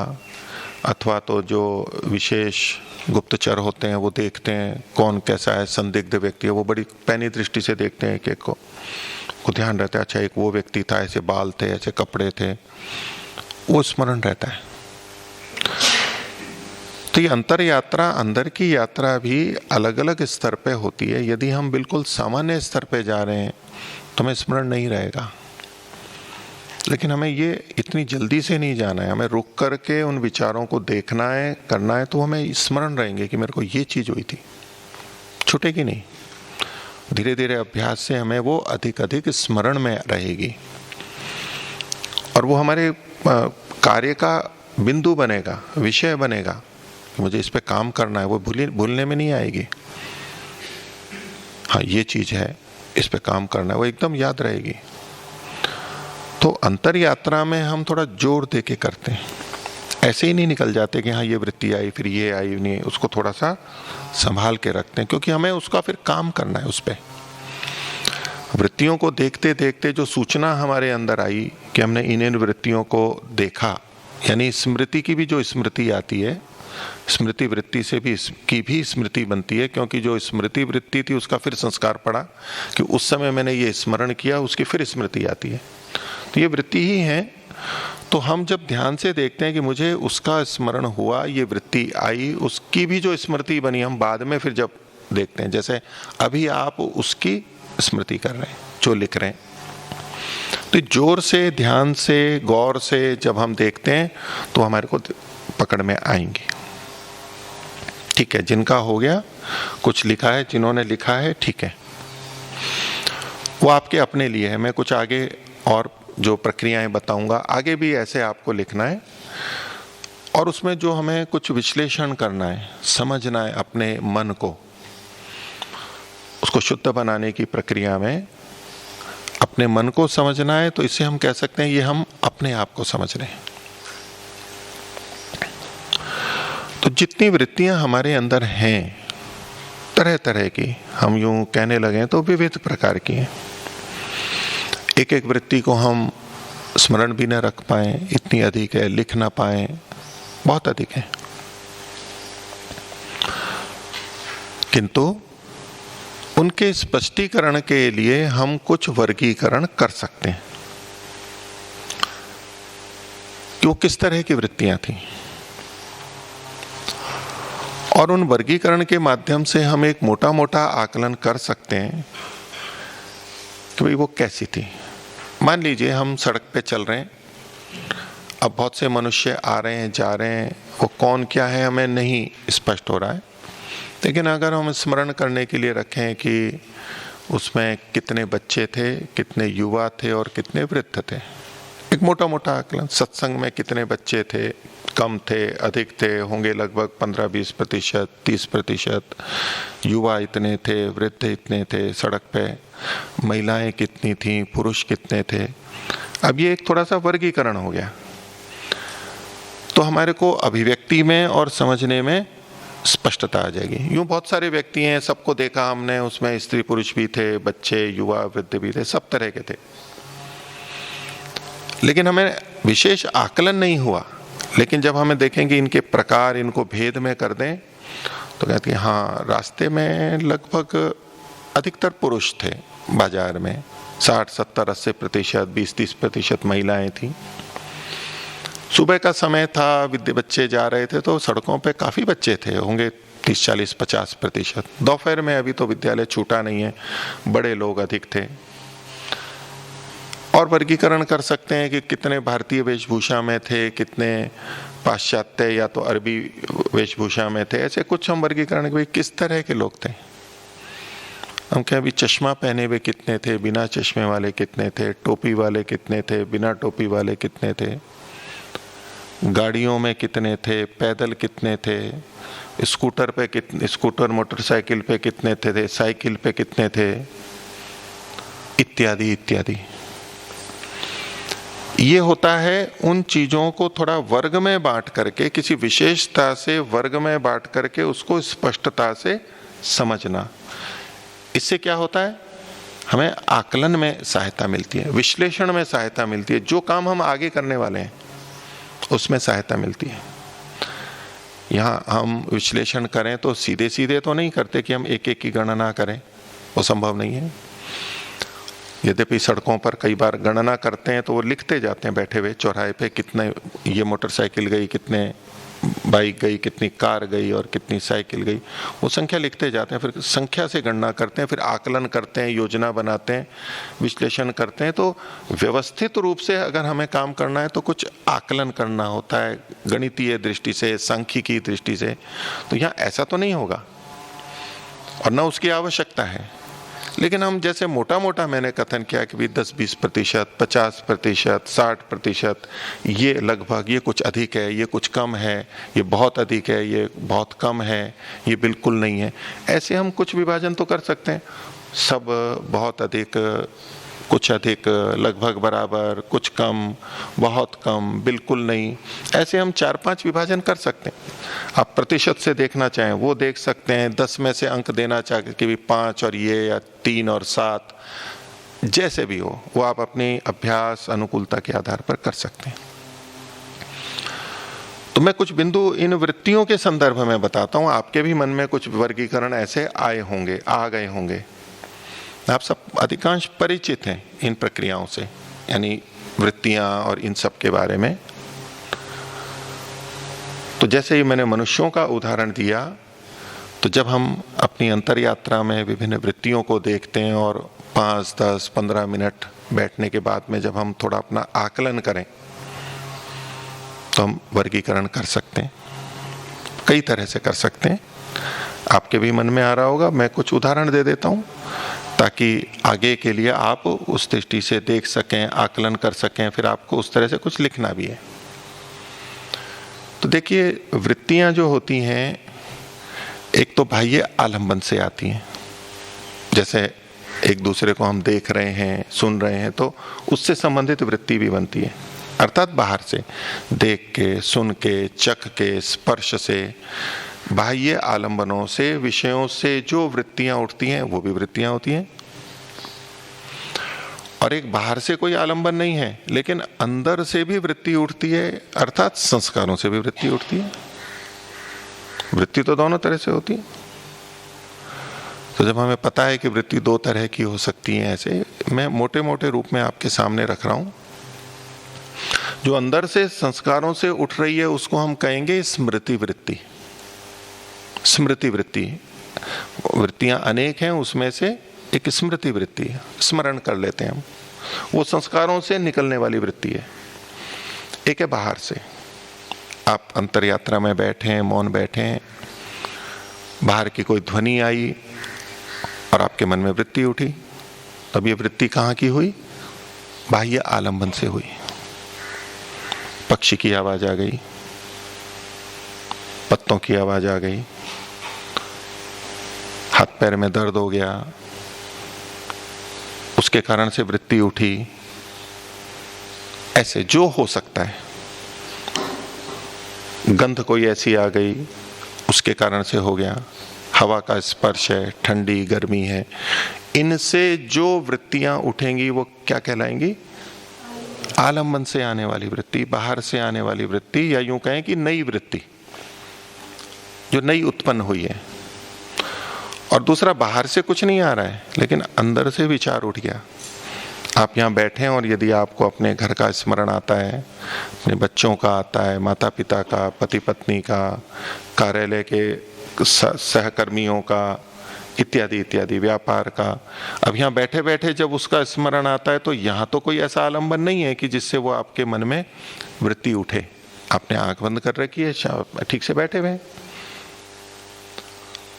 अथवा तो जो विशेष गुप्तचर होते हैं वो देखते हैं कौन कैसा है, संदिग्ध व्यक्ति है, वो बड़ी पैनी दृष्टि से देखते हैं कि को ध्यान रहता है, अच्छा एक वो व्यक्ति था, ऐसे बाल थे, ऐसे कपड़े थे, वो स्मरण रहता है। तो ये अंतर यात्रा, अंदर की यात्रा भी अलग अलग स्तर पे होती है। यदि हम बिल्कुल सामान्य स्तर पे जा रहे हैं तो हमें स्मरण नहीं रहेगा, लेकिन हमें ये इतनी जल्दी से नहीं जाना है, हमें रुक करके उन विचारों को देखना है, करना है, तो हमें स्मरण रहेंगे कि मेरे को ये चीज हुई थी, छूटेगी नहीं। धीरे धीरे अभ्यास से हमें वो अधिक अधिक स्मरण में रहेगी और वो हमारे कार्य का बिंदु बनेगा, विषय बनेगा। मुझे इस पे काम करना है, वो भूलने में नहीं आएगी। हाँ ये चीज है, इस पे काम करना है, वो एकदम याद रहेगी। तो अंतर यात्रा में हम थोड़ा जोर दे के करते हैं, ऐसे ही नहीं निकल जाते कि हाँ ये वृत्ति आई फिर ये आई नहीं, उसको थोड़ा सा संभाल के रखते हैं, क्योंकि हमें उसका फिर काम करना है। उस पे वृत्तियों को देखते देखते जो सूचना हमारे अंदर आई कि हमने इन वृत्तियों को देखा, यानी स्मृति की भी जो स्मृति आती है, स्मृति वृत्ति से भी की भी स्मृति बनती है, क्योंकि जो स्मृति वृत्ति थी उसका फिर संस्कार पड़ा कि उस समय मैंने ये स्मरण किया, उसकी फिर स्मृति आती है। तो ये वृत्ति ही है। तो हम जब ध्यान से देखते हैं कि मुझे उसका स्मरण हुआ, ये वृत्ति आई, उसकी भी जो स्मृति बनी, हम बाद में फिर जब देखते हैं, जैसे अभी आप उसकी स्मृति कर रहे हैं जो लिख रहे हैं, तो जोर से, ध्यान से, गौर से जब हम देखते हैं तो हमारे को पकड़ में आएंगे। ठीक है, जिनका हो गया, कुछ लिखा है, जिन्होंने लिखा है, ठीक है, वो आपके अपने लिए है। मैं कुछ आगे और जो प्रक्रियाएं बताऊंगा, आगे भी ऐसे आपको लिखना है और उसमें जो हमें कुछ विश्लेषण करना है, समझना है अपने मन को, उसको शुद्ध बनाने की प्रक्रिया में अपने मन को समझना है। तो इससे हम कह सकते हैं ये हम अपने आप को समझ रहे हैं। तो जितनी वृत्तियां हमारे अंदर हैं, तरह तरह की, हम यूं कहने लगे तो विविध प्रकार की हैं। एक एक वृत्ति को हम स्मरण भी न रख पाए, इतनी अधिक है, लिख ना पाए, बहुत अधिक है। किंतु उनके स्पष्टीकरण के लिए हम कुछ वर्गीकरण कर सकते हैं कि वो किस तरह की वृत्तियां थी, और उन वर्गीकरण के माध्यम से हम एक मोटा मोटा आकलन कर सकते हैं कि भाई वो कैसी थी। मान लीजिए हम सड़क पे चल रहे हैं, अब बहुत से मनुष्य आ रहे हैं जा रहे हैं, वो कौन क्या है हमें नहीं स्पष्ट हो रहा है, लेकिन अगर हम स्मरण करने के लिए रखें कि उसमें कितने बच्चे थे, कितने युवा थे और कितने वृद्ध थे, एक मोटा मोटा आकलन, सत्संग में कितने बच्चे थे, कम थे, अधिक थे, होंगे लगभग 15-20%, 30%, युवा इतने थे, वृद्ध इतने थे, सड़क पे महिलाएं कितनी थीं, पुरुष कितने थे। अब ये एक थोड़ा सा वर्गीकरण हो गया, तो हमारे को अभिव्यक्ति में और समझने में स्पष्टता आ जाएगी। यूं बहुत सारे व्यक्ति हैं, सबको देखा हमने, उसमें स्त्री पुरुष भी थे, बच्चे युवा वृद्ध भी थे, सब तरह के थे, लेकिन हमें विशेष आकलन नहीं हुआ। लेकिन जब हमें देखेंगे इनके प्रकार, इनको भेद में कर दें, तो कहते हैं हाँ, रास्ते में लगभग अधिकतर पुरुष थे, बाजार में 60-70-80%, 20-30% महिलाएं थी। सुबह का समय था, बच्चे जा रहे थे, तो सड़कों पे काफी बच्चे थे, होंगे 30-40-50%। दोपहर में अभी तो विद्यालय छूटा नहीं है, बड़े लोग अधिक थे। और वर्गीकरण कर सकते हैं कि कितने भारतीय वेशभूषा में थे, कितने पाश्चात्य या तो अरबी वेशभूषा में थे, ऐसे कुछ हम वर्गीकरण के किस तरह के लोग थे। हम क्या अभी चश्मा पहने हुए कितने थे, बिना चश्मे वाले कितने थे, टोपी वाले कितने थे, बिना टोपी वाले कितने थे, गाड़ियों में कितने थे, पैदल कितने थे, स्कूटर पे कितने, स्कूटर मोटरसाइकिल पे कितने थे, साइकिल पे कितने थे, इत्यादि इत्यादि। ये होता है उन चीजों को थोड़ा वर्ग में बांट करके, किसी विशेषता से वर्ग में बांट करके उसको स्पष्टता से समझना। इससे क्या होता है, हमें आकलन में सहायता मिलती है, विश्लेषण में सहायता मिलती है, जो काम हम आगे करने वाले हैं उसमें सहायता मिलती है। यहाँ हम विश्लेषण करें तो सीधे सीधे तो नहीं करते कि हम एक एक की गणना करें, वो संभव नहीं है। यद्यपि सड़कों पर कई बार गणना करते हैं तो वो लिखते जाते हैं बैठे हुए चौराहे पे, कितने ये मोटरसाइकिल गई, कितने बाइक गई, कितनी कार गई और कितनी साइकिल गई, वो संख्या लिखते जाते हैं। फिर संख्या से गणना करते हैं, फिर आकलन करते हैं, योजना बनाते हैं, विश्लेषण करते हैं। तो व्यवस्थित रूप से अगर हमें काम करना है तो कुछ आकलन करना होता है, गणितीय दृष्टि से, सांख्यिकी दृष्टि से। तो यहाँ ऐसा तो नहीं होगा और न उसकी आवश्यकता है। लेकिन हम जैसे मोटा मोटा मैंने कथन किया कि 10-20%, 50%, 60%, ये लगभग, ये कुछ अधिक है, ये कुछ कम है, ये बहुत अधिक है, ये बहुत कम है, ये बिल्कुल नहीं है, ऐसे हम कुछ विभाजन तो कर सकते हैं। सब बहुत अधिक, कुछ अधिक, लगभग बराबर, कुछ कम, बहुत कम, बिल्कुल नहीं, ऐसे हम 4-5 विभाजन कर सकते हैं। आप प्रतिशत से देखना चाहें वो देख सकते हैं, 10 में से अंक देना चाहे कि भी 5 और ये, या 3 और 7, जैसे भी हो वो आप अपनी अभ्यास अनुकूलता के आधार पर कर सकते हैं। तो मैं कुछ बिंदु इन वृत्तियों के संदर्भ में बताता हूं, आपके भी मन में कुछ वर्गीकरण ऐसे आए होंगे, आ गए होंगे। आप सब अधिकांश परिचित हैं इन प्रक्रियाओं से, यानी वृत्तियां और इन सब के बारे में। तो जैसे ही मैंने मनुष्यों का उदाहरण दिया, तो जब हम अपनी अंतर यात्रा में विभिन्न वृत्तियों को देखते हैं और 5, 10, 15 मिनट बैठने के बाद में जब हम थोड़ा अपना आकलन करें तो हम वर्गीकरण कर सकते हैं, कई तरह से कर सकते हैं। आपके भी मन में आ रहा होगा, मैं कुछ उदाहरण दे देता हूं ताकि आगे के लिए आप उस दृष्टि से देख सकें, आकलन कर सकें, फिर आपको उस तरह से कुछ लिखना भी है। तो देखिए, वृत्तियां जो होती हैं, एक तो बाह्य आलंबन से आती हैं, जैसे एक दूसरे को हम देख रहे हैं, सुन रहे हैं, तो उससे संबंधित वृत्ति भी बनती है, अर्थात बाहर से देख के, सुन के, चख के, स्पर्श से, बाह्य आलंबनों से, विषयों से जो वृत्तियां उठती हैं वो भी वृत्तियां होती हैं। और एक बाहर से कोई आलंबन नहीं है, लेकिन अंदर से भी वृत्ति उठती है, अर्थात संस्कारों से भी वृत्ति उठती है। वृत्ति तो दोनों तरह से होती है। तो जब हमें पता है कि वृत्ति 2 तरह की हो सकती है, ऐसे मैं मोटे मोटे रूप में आपके सामने रख रहा हूं। जो अंदर से संस्कारों से उठ रही है उसको हम कहेंगे स्मृति वृत्ति। स्मृति वृत्ति, वृत्तियां अनेक हैं, उसमें से एक स्मृति वृत्ति है, स्मरण कर लेते हैं हम, वो संस्कारों से निकलने वाली वृत्ति है। एक है बाहर से, आप अंतर यात्रा में बैठे हैं, मौन बैठे हैं, बाहर की कोई ध्वनि आई और आपके मन में वृत्ति उठी। तब ये वृत्ति कहाँ की हुई? बाह्य आलंबन से हुई। पक्षी की आवाज आ गई, पत्तों की आवाज आ गई, हाथ पैर में दर्द हो गया, उसके कारण से वृत्ति उठी। ऐसे जो हो सकता है, गंध कोई ऐसी आ गई, उसके कारण से हो गया, हवा का स्पर्श है, ठंडी गर्मी है, इनसे जो वृत्तियां उठेंगी वो क्या कहलाएंगी? आलंबन से आने वाली वृत्ति, बाहर से आने वाली वृत्ति, या यूं कहें कि नई वृत्ति जो नई उत्पन्न हुई है। और दूसरा, बाहर से कुछ नहीं आ रहा है, लेकिन अंदर से विचार उठ गया। आप यहाँ बैठे हैं और यदि आपको अपने घर का स्मरण आता है, अपने बच्चों का आता है, माता पिता का, पति पत्नी का, कार्यालय के सहकर्मियों का, इत्यादि इत्यादि, व्यापार का, अब यहाँ बैठे बैठे जब उसका स्मरण आता है तो यहाँ तो कोई ऐसा आलंबन नहीं है कि जिससे वो आपके मन में वृत्ति उठे। आपने आंख बंद कर रखी है, ठीक से बैठे हुए।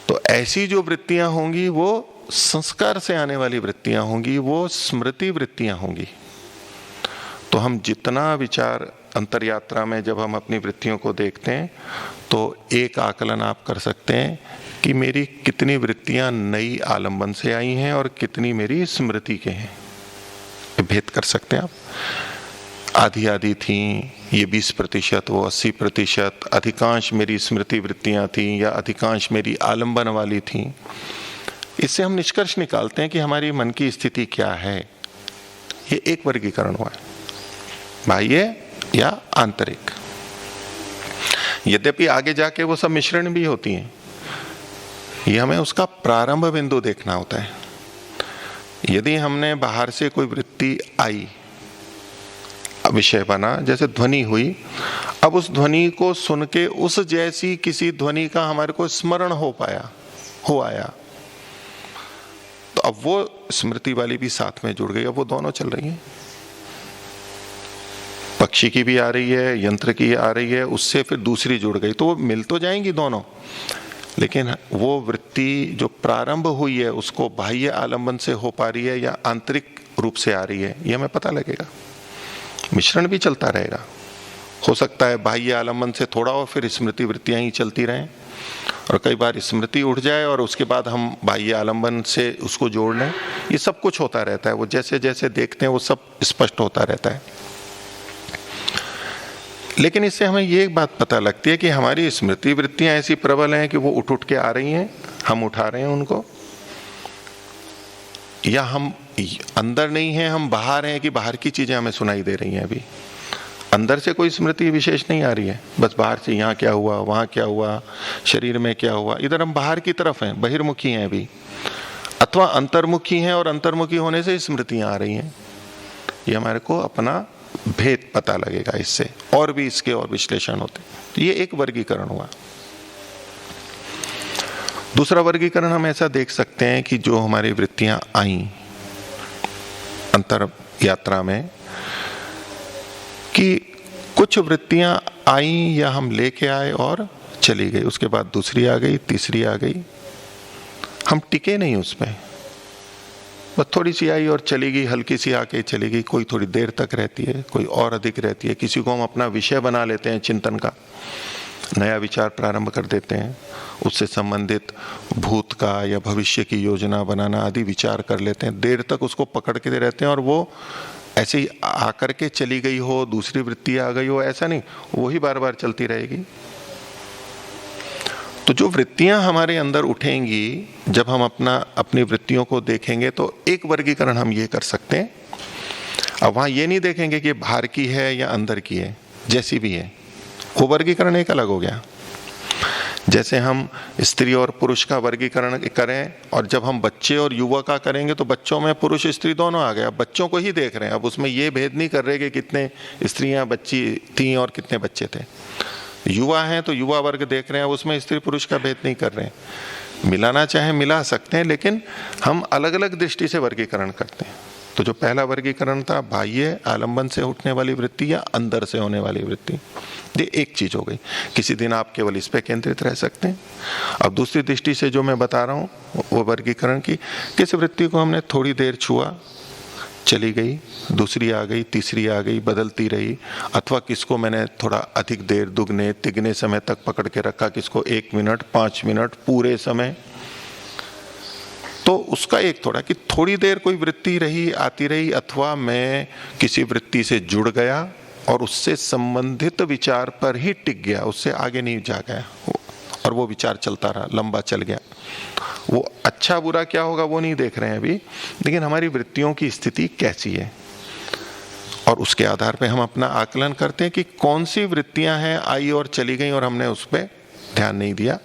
तो ऐसी जो वृत्तियां होंगी वो संस्कार से आने वाली वृत्तियां होंगी, वो स्मृति वृत्तियां होंगी। तो हम जितना विचार अंतर यात्रा में जब हम अपनी वृत्तियों को देखते हैं तो एक आकलन आप कर सकते हैं कि मेरी कितनी वृत्तियां नई आलंबन से आई हैं और कितनी मेरी स्मृति के हैं। भेद कर सकते हैं आप। आधी आधी थी, ये 20%, वो 80%, अधिकांश मेरी स्मृति वृत्तियां थी या अधिकांश मेरी आलंबन वाली थी। इससे हम निष्कर्ष निकालते हैं कि हमारी मन की स्थिति क्या है। ये एक वर्गीकरण हुआ है, बाह्य या आंतरिक। यद्यपि आगे जाके वो सब मिश्रण भी होती हैं, ये हमें उसका प्रारंभ बिंदु देखना होता है। यदि हमने बाहर से कोई वृत्ति आई, विषय बना, जैसे ध्वनि हुई, अब उस ध्वनि को सुन के उस जैसी किसी ध्वनि का हमारे को स्मरण हो आया, तो अब वो स्मृति वाली भी साथ में जुड़ गई। अब वो दोनों चल रही हैं, पक्षी की भी आ रही है, यंत्र की आ रही है, उससे फिर दूसरी जुड़ गई, तो वो मिल तो जाएंगी दोनों, लेकिन वो वृत्ति जो प्रारंभ हुई है उसको बाह्य आलंबन से हो पा रही है या आंतरिक रूप से आ रही है, ये हमें पता लगेगा। मिश्रण भी चलता रहेगा। हो सकता है बाह्य आलंबन से थोड़ा और फिर स्मृति वृत्तियां ही चलती रहें, और कई बार स्मृति उठ जाए और उसके बाद हम बाह्य आलंबन से उसको जोड़ लें। ये सब कुछ होता रहता है, वो जैसे जैसे देखते हैं वो सब स्पष्ट होता रहता है। लेकिन इससे हमें ये एक बात पता लगती है कि हमारी स्मृति वृत्तियां ऐसी प्रबल हैं कि वो उठ उठ के आ रही हैं, हम उठा रहे हैं उनको, या हम अंदर नहीं हैं, हम बाहर हैं कि बाहर की चीजें हमें सुनाई दे रही हैं। अभी अंदर से कोई स्मृति विशेष नहीं आ रही है, बस बाहर से यहाँ क्या हुआ, वहां क्या हुआ, शरीर में क्या हुआ, इधर हम बाहर की तरफ हैं, बहिर्मुखी हैं अभी, अथवा अंतर्मुखी हैं और अंतर्मुखी होने से स्मृतियां आ रही हैं। ये हमारे को अपना भेद पता लगेगा इससे, और भी इसके और विश्लेषण होते। तो ये एक वर्गीकरण हुआ। दूसरा वर्गीकरण हम ऐसा देख सकते हैं कि जो हमारी वृत्तियां आई अंतर यात्रा में, कि कुछ वृत्तियां आई या हम लेके आए और चली गई, उसके बाद दूसरी आ गई, तीसरी आ गई, हम टिके नहीं उसमें, बस थोड़ी सी आई और चली गई, हल्की सी आके चली गई। कोई थोड़ी देर तक रहती है, कोई और अधिक रहती है। किसी को हम अपना विषय बना लेते हैं चिंतन का, नया विचार प्रारंभ कर देते हैं, उससे संबंधित भूत का या भविष्य की योजना बनाना आदि विचार कर लेते हैं, देर तक उसको पकड़ के रहते हैं, और वो ऐसे ही आकर के चली गई हो, दूसरी वृत्ति आ गई हो, ऐसा नहीं, वही बार बार चलती रहेगी। तो जो वृत्तियां हमारे अंदर उठेंगी, जब हम अपनी वृत्तियों को देखेंगे, तो एक वर्गीकरण हम ये कर सकते हैं। अब वहां ये नहीं देखेंगे कि बाहर की है या अंदर की है, जैसी भी है, वो वर्गीकरण एक अलग हो गया। जैसे हम स्त्री और पुरुष का वर्गीकरण करें, और जब हम बच्चे और युवा का करेंगे तो बच्चों में पुरुष स्त्री दोनों आ गए। अब बच्चों को ही देख रहे हैं, अब उसमें ये भेद नहीं कर रहे कि कितने स्त्रियां बच्ची थी और कितने बच्चे थे। युवा हैं तो युवा वर्ग देख रहे हैं, उसमें स्त्री पुरुष का भेद नहीं कर रहे हैं। मिलाना चाहे मिला सकते हैं, लेकिन हम अलग अलग दृष्टि से वर्गीकरण करते हैं। तो जो पहला वर्गीकरण था, बाह्य आलंबन से उठने वाली वृत्ति या अंदर से होने वाली वृत्ति, ये एक चीज हो गई। किसी दिन आप केवल इस पे केंद्रित रह सकते हैं। अब दूसरी दृष्टि से जो मैं बता रहा हूं वो वर्गीकरण की, किस वृत्ति को हमने थोड़ी देर छुआ, चली गई, दूसरी आ गई, तीसरी आ गई, बदलती रही, अथवा किसको मैंने थोड़ा अधिक देर, दुगने तिगने समय तक पकड़ के रखा, किसको 1 मिनट, 5 मिनट, पूरे समय। तो उसका एक थोड़ा कि थोड़ी देर कोई वृत्ति रही, आती रही, अथवा मैं किसी वृत्ति से जुड़ गया और उससे संबंधित विचार पर ही टिक गया, उससे आगे नहीं जा गया और वो विचार चलता रहा, लंबा चल गया। वो अच्छा बुरा क्या होगा वो नहीं देख रहे हैं अभी, लेकिन हमारी वृत्तियों की स्थिति कैसी है, और उसके आधार पे हम अपना आकलन करते हैं कि कौन सी वृत्तियां हैं आई और चली गई और हमने उस पर ध्यान नहीं दिया,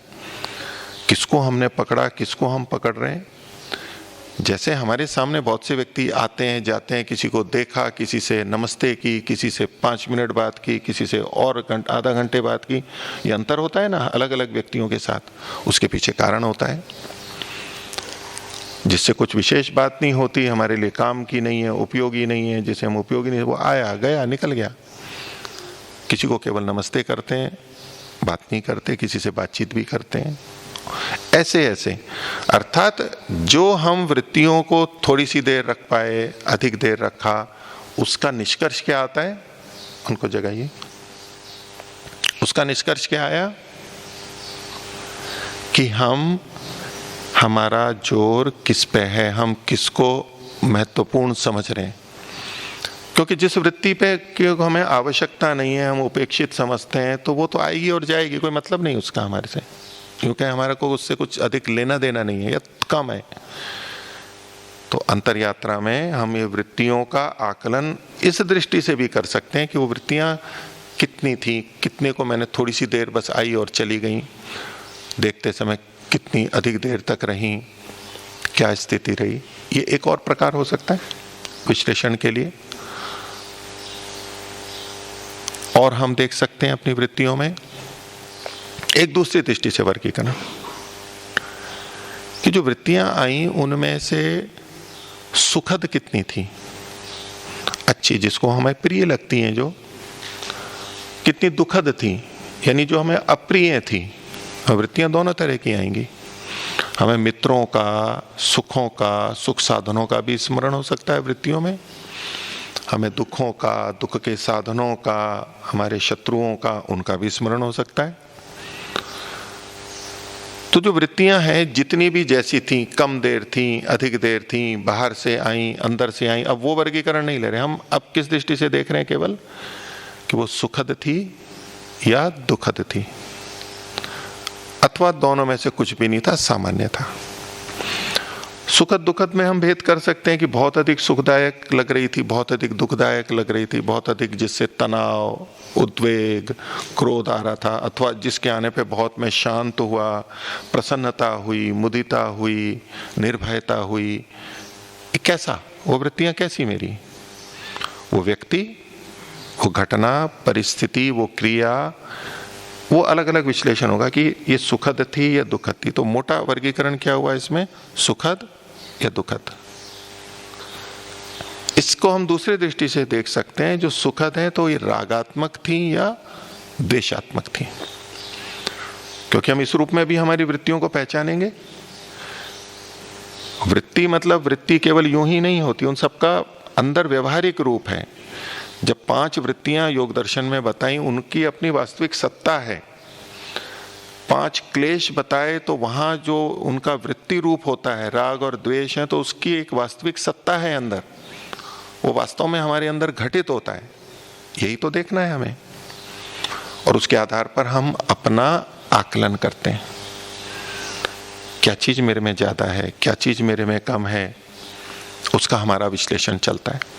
किसको हमने पकड़ा, किसको हम पकड़ रहे हैं। जैसे हमारे सामने बहुत से व्यक्ति आते हैं जाते हैं, किसी को देखा, किसी से नमस्ते की, किसी से 5 मिनट बात की, किसी से और आधा घंटे बात की, ये अंतर होता है ना अलग अलग व्यक्तियों के साथ। उसके पीछे कारण होता है, जिससे कुछ विशेष बात नहीं होती, हमारे लिए काम की नहीं है, उपयोगी नहीं है, जिसे हम उपयोगी नहीं, वो आया गया निकल गया। किसी को केवल नमस्ते करते हैं, बात नहीं करते, किसी से बातचीत भी करते हैं। ऐसे ऐसे अर्थात जो हम वृत्तियों को थोड़ी सी देर रख पाए, अधिक देर रखा, उसका निष्कर्ष क्या आता है, उनको जगाइए। उसका निष्कर्ष क्या आया कि हमारा जोर किस पे है, हम किसको महत्वपूर्ण समझ रहे हैं। क्योंकि जिस वृत्ति पे क्योंकि हमें आवश्यकता नहीं है, हम उपेक्षित समझते हैं, तो वो तो आएगी और जाएगी, कोई मतलब नहीं उसका हमारे से, क्योंकि हमारा को उससे कुछ अधिक लेना देना नहीं है या कम है। तो अंतर यात्रा में हम ये वृत्तियों का आकलन इस दृष्टि से भी कर सकते हैं कि वो वृत्तियां कितनी थी, कितने को मैंने थोड़ी सी देर बस आई और चली गई, देखते समय कितनी अधिक देर तक रही, क्या स्थिति रही। ये एक और प्रकार हो सकता है विश्लेषण के लिए। और हम देख सकते हैं अपनी वृत्तियों में एक दूसरी दृष्टि से वर्गीकरण कि जो वृत्तियां आई उनमें से सुखद कितनी थी, अच्छी, जिसको हमें प्रिय लगती हैं, जो कितनी दुखद थी, यानी जो हमें अप्रिय थी। वृत्तियां दोनों तरह की आएंगी। हमें मित्रों का, सुखों का, सुख साधनों का भी स्मरण हो सकता है वृत्तियों में, हमें दुखों का, दुख के साधनों का, हमारे शत्रुओं का, उनका भी स्मरण हो सकता है। तो जो वृत्तियां हैं जितनी भी जैसी थी, कम देर थी, अधिक देर थी, बाहर से आई, अंदर से आई, अब वो वर्गीकरण नहीं ले रहे हम। अब किस दृष्टि से देख रहे हैं केवल कि वो सुखद थी या दुखद थी, अथवा दोनों में से कुछ भी नहीं था, सामान्य था। सुखद दुखद में हम भेद कर सकते हैं कि बहुत अधिक सुखदायक लग रही थी, बहुत अधिक दुखदायक लग रही थी, बहुत अधिक जिससे तनाव, उद्वेग, क्रोध आ रहा था, अथवा जिसके आने पे बहुत मैं शांत हुआ, प्रसन्नता हुई, मुदिता हुई, निर्भयता हुई। कैसा, वो वृत्तियां कैसी मेरी, वो व्यक्ति, वो घटना, परिस्थिति, वो क्रिया, वो अलग अलग विश्लेषण होगा कि ये सुखद थी या दुखद थी। तो मोटा वर्गीकरण क्या हुआ इसमें, सुखद या दुखद। इसको हम दूसरे दृष्टि से देख सकते हैं, जो सुखद है तो ये रागात्मक थी या द्वेषात्मक थी, क्योंकि हम इस रूप में भी हमारी वृत्तियों को पहचानेंगे। वृत्ति मतलब वृत्ति केवल यूं ही नहीं होती, उन सबका अंदर व्यवहारिक रूप है। जब 5 वृत्तियां योग दर्शन में बताई, उनकी अपनी वास्तविक सत्ता है। 5 क्लेश बताए तो वहां जो उनका वृत्ति रूप होता है, राग और द्वेष है, तो उसकी एक वास्तविक सत्ता है अंदर, वो वास्तव में हमारे अंदर घटित होता है। यही तो देखना है हमें, और उसके आधार पर हम अपना आकलन करते हैं, क्या चीज मेरे में ज्यादा है, क्या चीज मेरे में कम है, उसका हमारा विश्लेषण चलता है।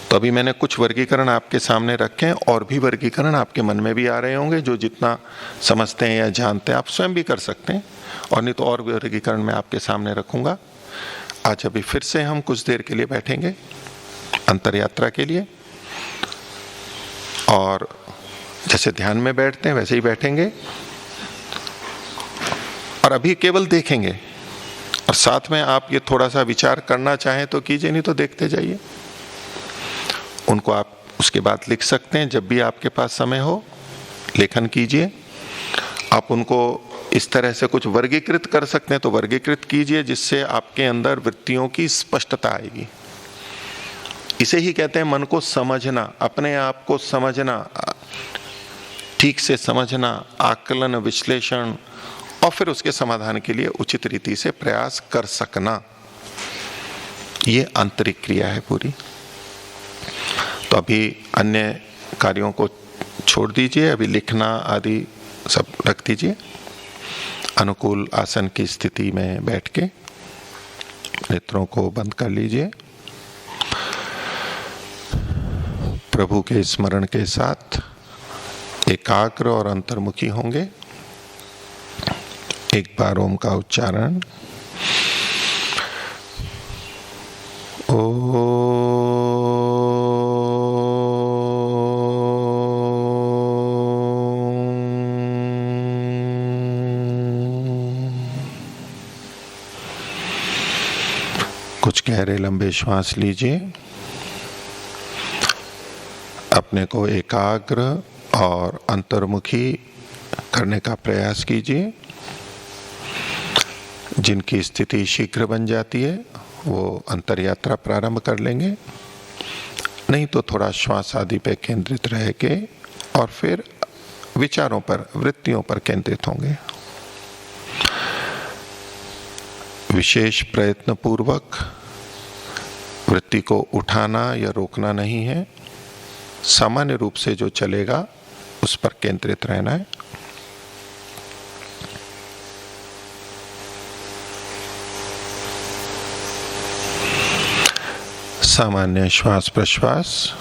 तो अभी मैंने कुछ वर्गीकरण आपके सामने रखे हैं, और भी वर्गीकरण आपके मन में भी आ रहे होंगे, जो जितना समझते हैं या जानते हैं आप स्वयं भी कर सकते हैं, और नहीं तो और वर्गीकरण मैं आपके सामने रखूंगा। आज अभी फिर से हम कुछ देर के लिए बैठेंगे अंतर यात्रा के लिए, और जैसे ध्यान में बैठते हैं वैसे ही बैठेंगे। और अभी केवल देखेंगे, और साथ में आप ये थोड़ा सा विचार करना चाहें तो कीजिए, नहीं तो देखते जाइए। उनको आप उसके बाद लिख सकते हैं, जब भी आपके पास समय हो लेखन कीजिए। आप उनको इस तरह से कुछ वर्गीकृत कर सकते हैं तो वर्गीकृत कीजिए, जिससे आपके अंदर वृत्तियों की स्पष्टता आएगी। इसे ही कहते हैं मन को समझना, अपने आप को समझना, ठीक से समझना, आकलन, विश्लेषण, और फिर उसके समाधान के लिए उचित रीति से प्रयास कर सकना। ये आंतरिक क्रिया है पूरी। तो अभी अन्य कार्यों को छोड़ दीजिए, अभी लिखना आदि सब रख दीजिए। अनुकूल आसन की स्थिति में बैठ के नेत्रों को बंद कर लीजिए। प्रभु के स्मरण के साथ एकाग्र और अंतर्मुखी होंगे। एक बार ओम का उच्चारण। कुछ गहरे लंबे श्वास लीजिए। अपने को एकाग्र और अंतर्मुखी करने का प्रयास कीजिए। जिनकी स्थिति शीघ्र बन जाती है वो अंतर यात्रा प्रारंभ कर लेंगे, नहीं तो थोड़ा श्वास आदि पे केंद्रित रह के और फिर विचारों पर, वृत्तियों पर केंद्रित होंगे। विशेष प्रयत्न पूर्वक वृत्ति को उठाना या रोकना नहीं है, सामान्य रूप से जो चलेगा उस पर केंद्रित रहना है। सामान्य श्वास प्रश्वास।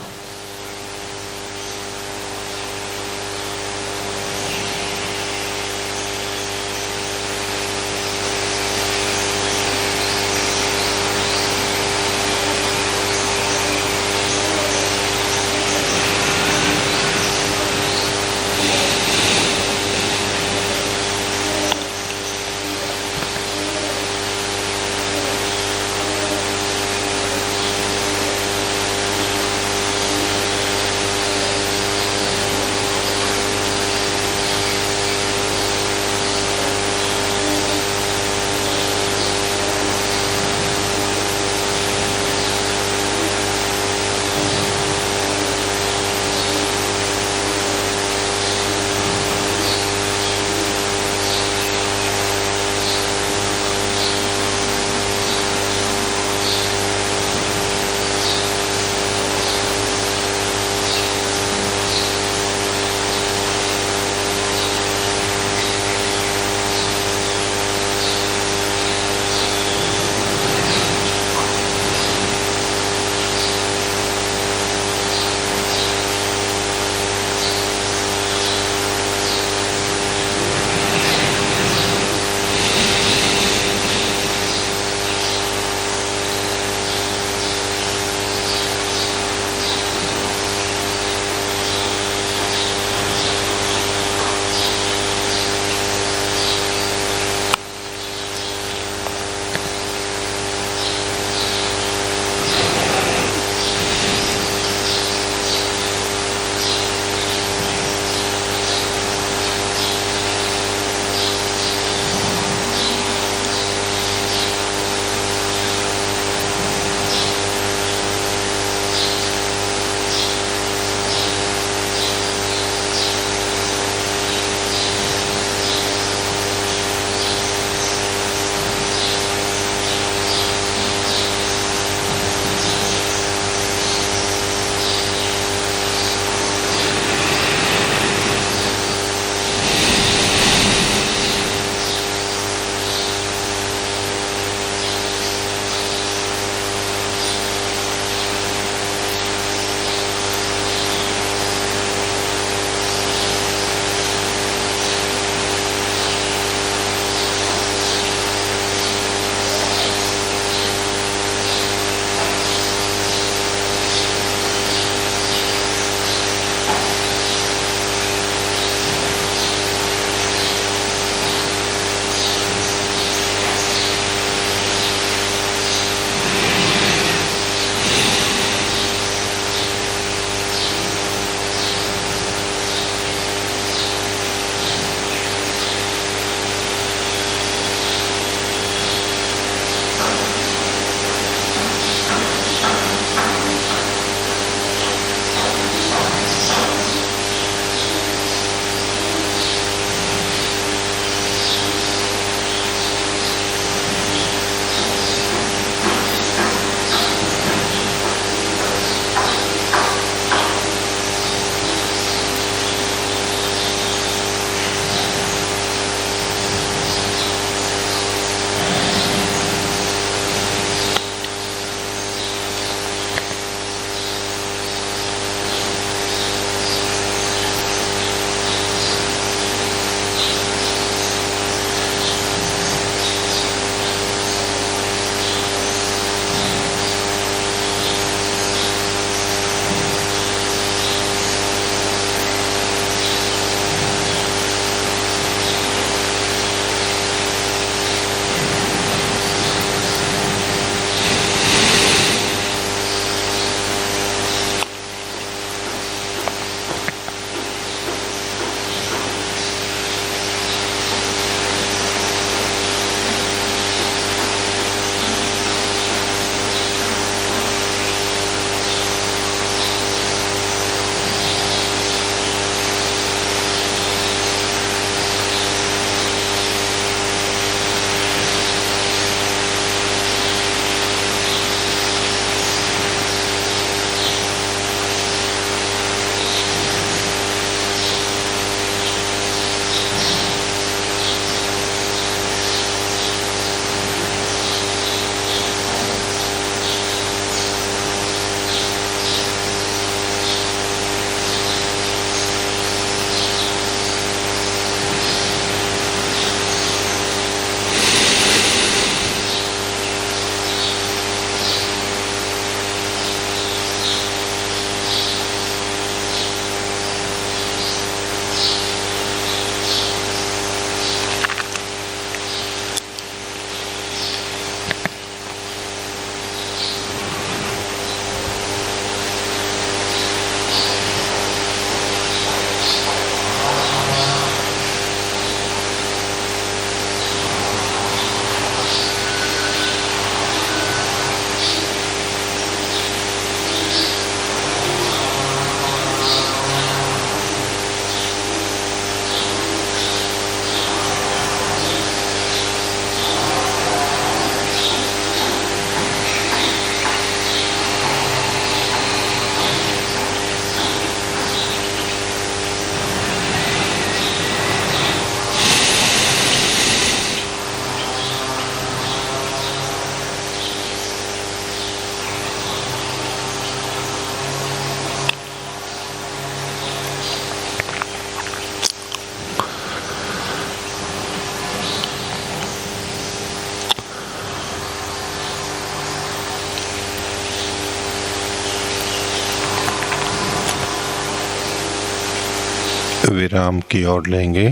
विराम की ओर लेंगे।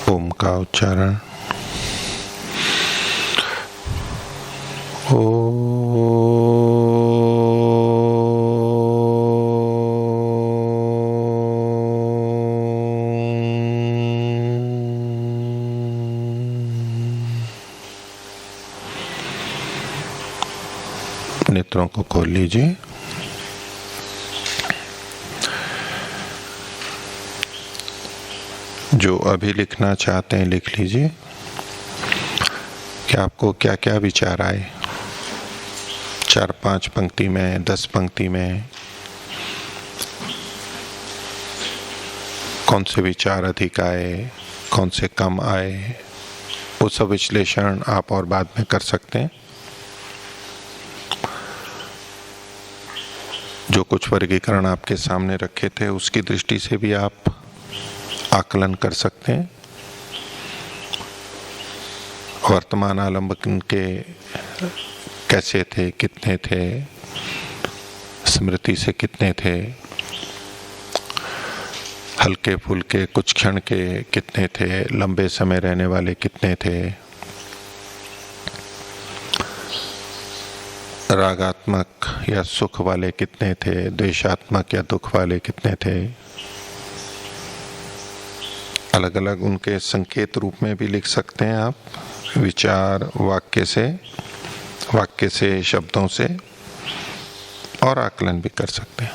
ओम का उच्चारण। नेत्रों को खोल लीजिए। जो अभी लिखना चाहते हैं लिख लीजिए कि आपको क्या क्या विचार आए, 4-5 पंक्ति में, 10 पंक्ति में, कौन से विचार अधिक आए, कौन से कम आए, वो सब विश्लेषण आप और बाद में कर सकते हैं। जो कुछ वर्गीकरण आपके सामने रखे थे उसकी दृष्टि से भी आप आकलन कर सकते हैं। वर्तमान आलंबन के कैसे थे, कितने थे, स्मृति से कितने थे, हल्के फुल्के कुछ क्षण के कितने थे, लंबे समय रहने वाले कितने थे, रागात्मक या सुख वाले कितने थे, द्वेषात्मक या दुख वाले कितने थे। अलग अलग उनके संकेत रूप में भी लिख सकते हैं आप, विचार वाक्य से, शब्दों से, और आकलन भी कर सकते हैं।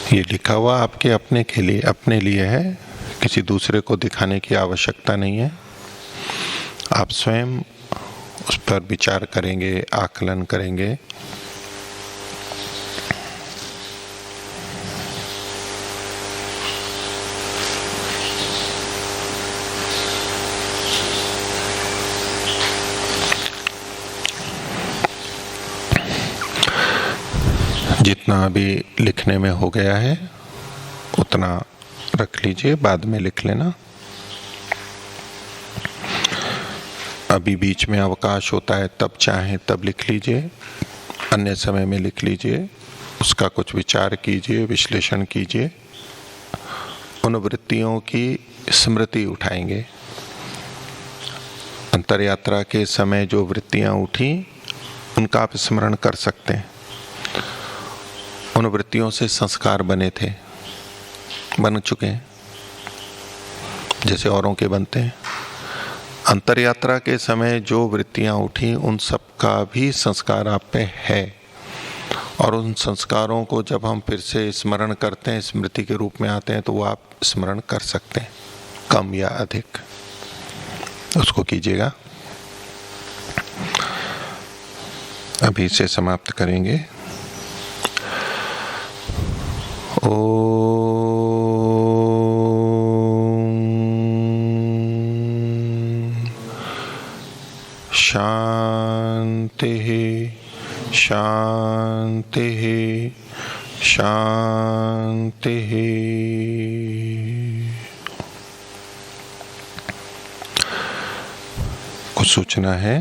ये लिखा हुआ आपके अपने लिए है, किसी दूसरे को दिखाने की आवश्यकता नहीं है। आप स्वयं उस पर विचार करेंगे, आकलन करेंगे। जितना अभी लिखने में हो गया है उतना रख लीजिए, बाद में लिख लेना। अभी बीच में अवकाश होता है तब चाहें तब लिख लीजिए, अन्य समय में लिख लीजिए, उसका कुछ विचार कीजिए, विश्लेषण कीजिए। उन वृत्तियों की स्मृति उठाएंगे। अंतर यात्रा के समय जो वृत्तियां उठी उनका आप स्मरण कर सकते हैं। उन वृत्तियों से संस्कार बन चुके हैं जैसे औरों के बनते हैं। अंतर यात्रा के समय जो वृत्तियां उठी उन सब का भी संस्कार आप पे है, और उन संस्कारों को जब हम फिर से स्मरण करते हैं, स्मृति के रूप में आते हैं, तो वो आप स्मरण कर सकते हैं, कम या अधिक। उसको कीजिएगा। अभी से समाप्त करेंगे। शांति शांति शांति। कुछ सूचना है?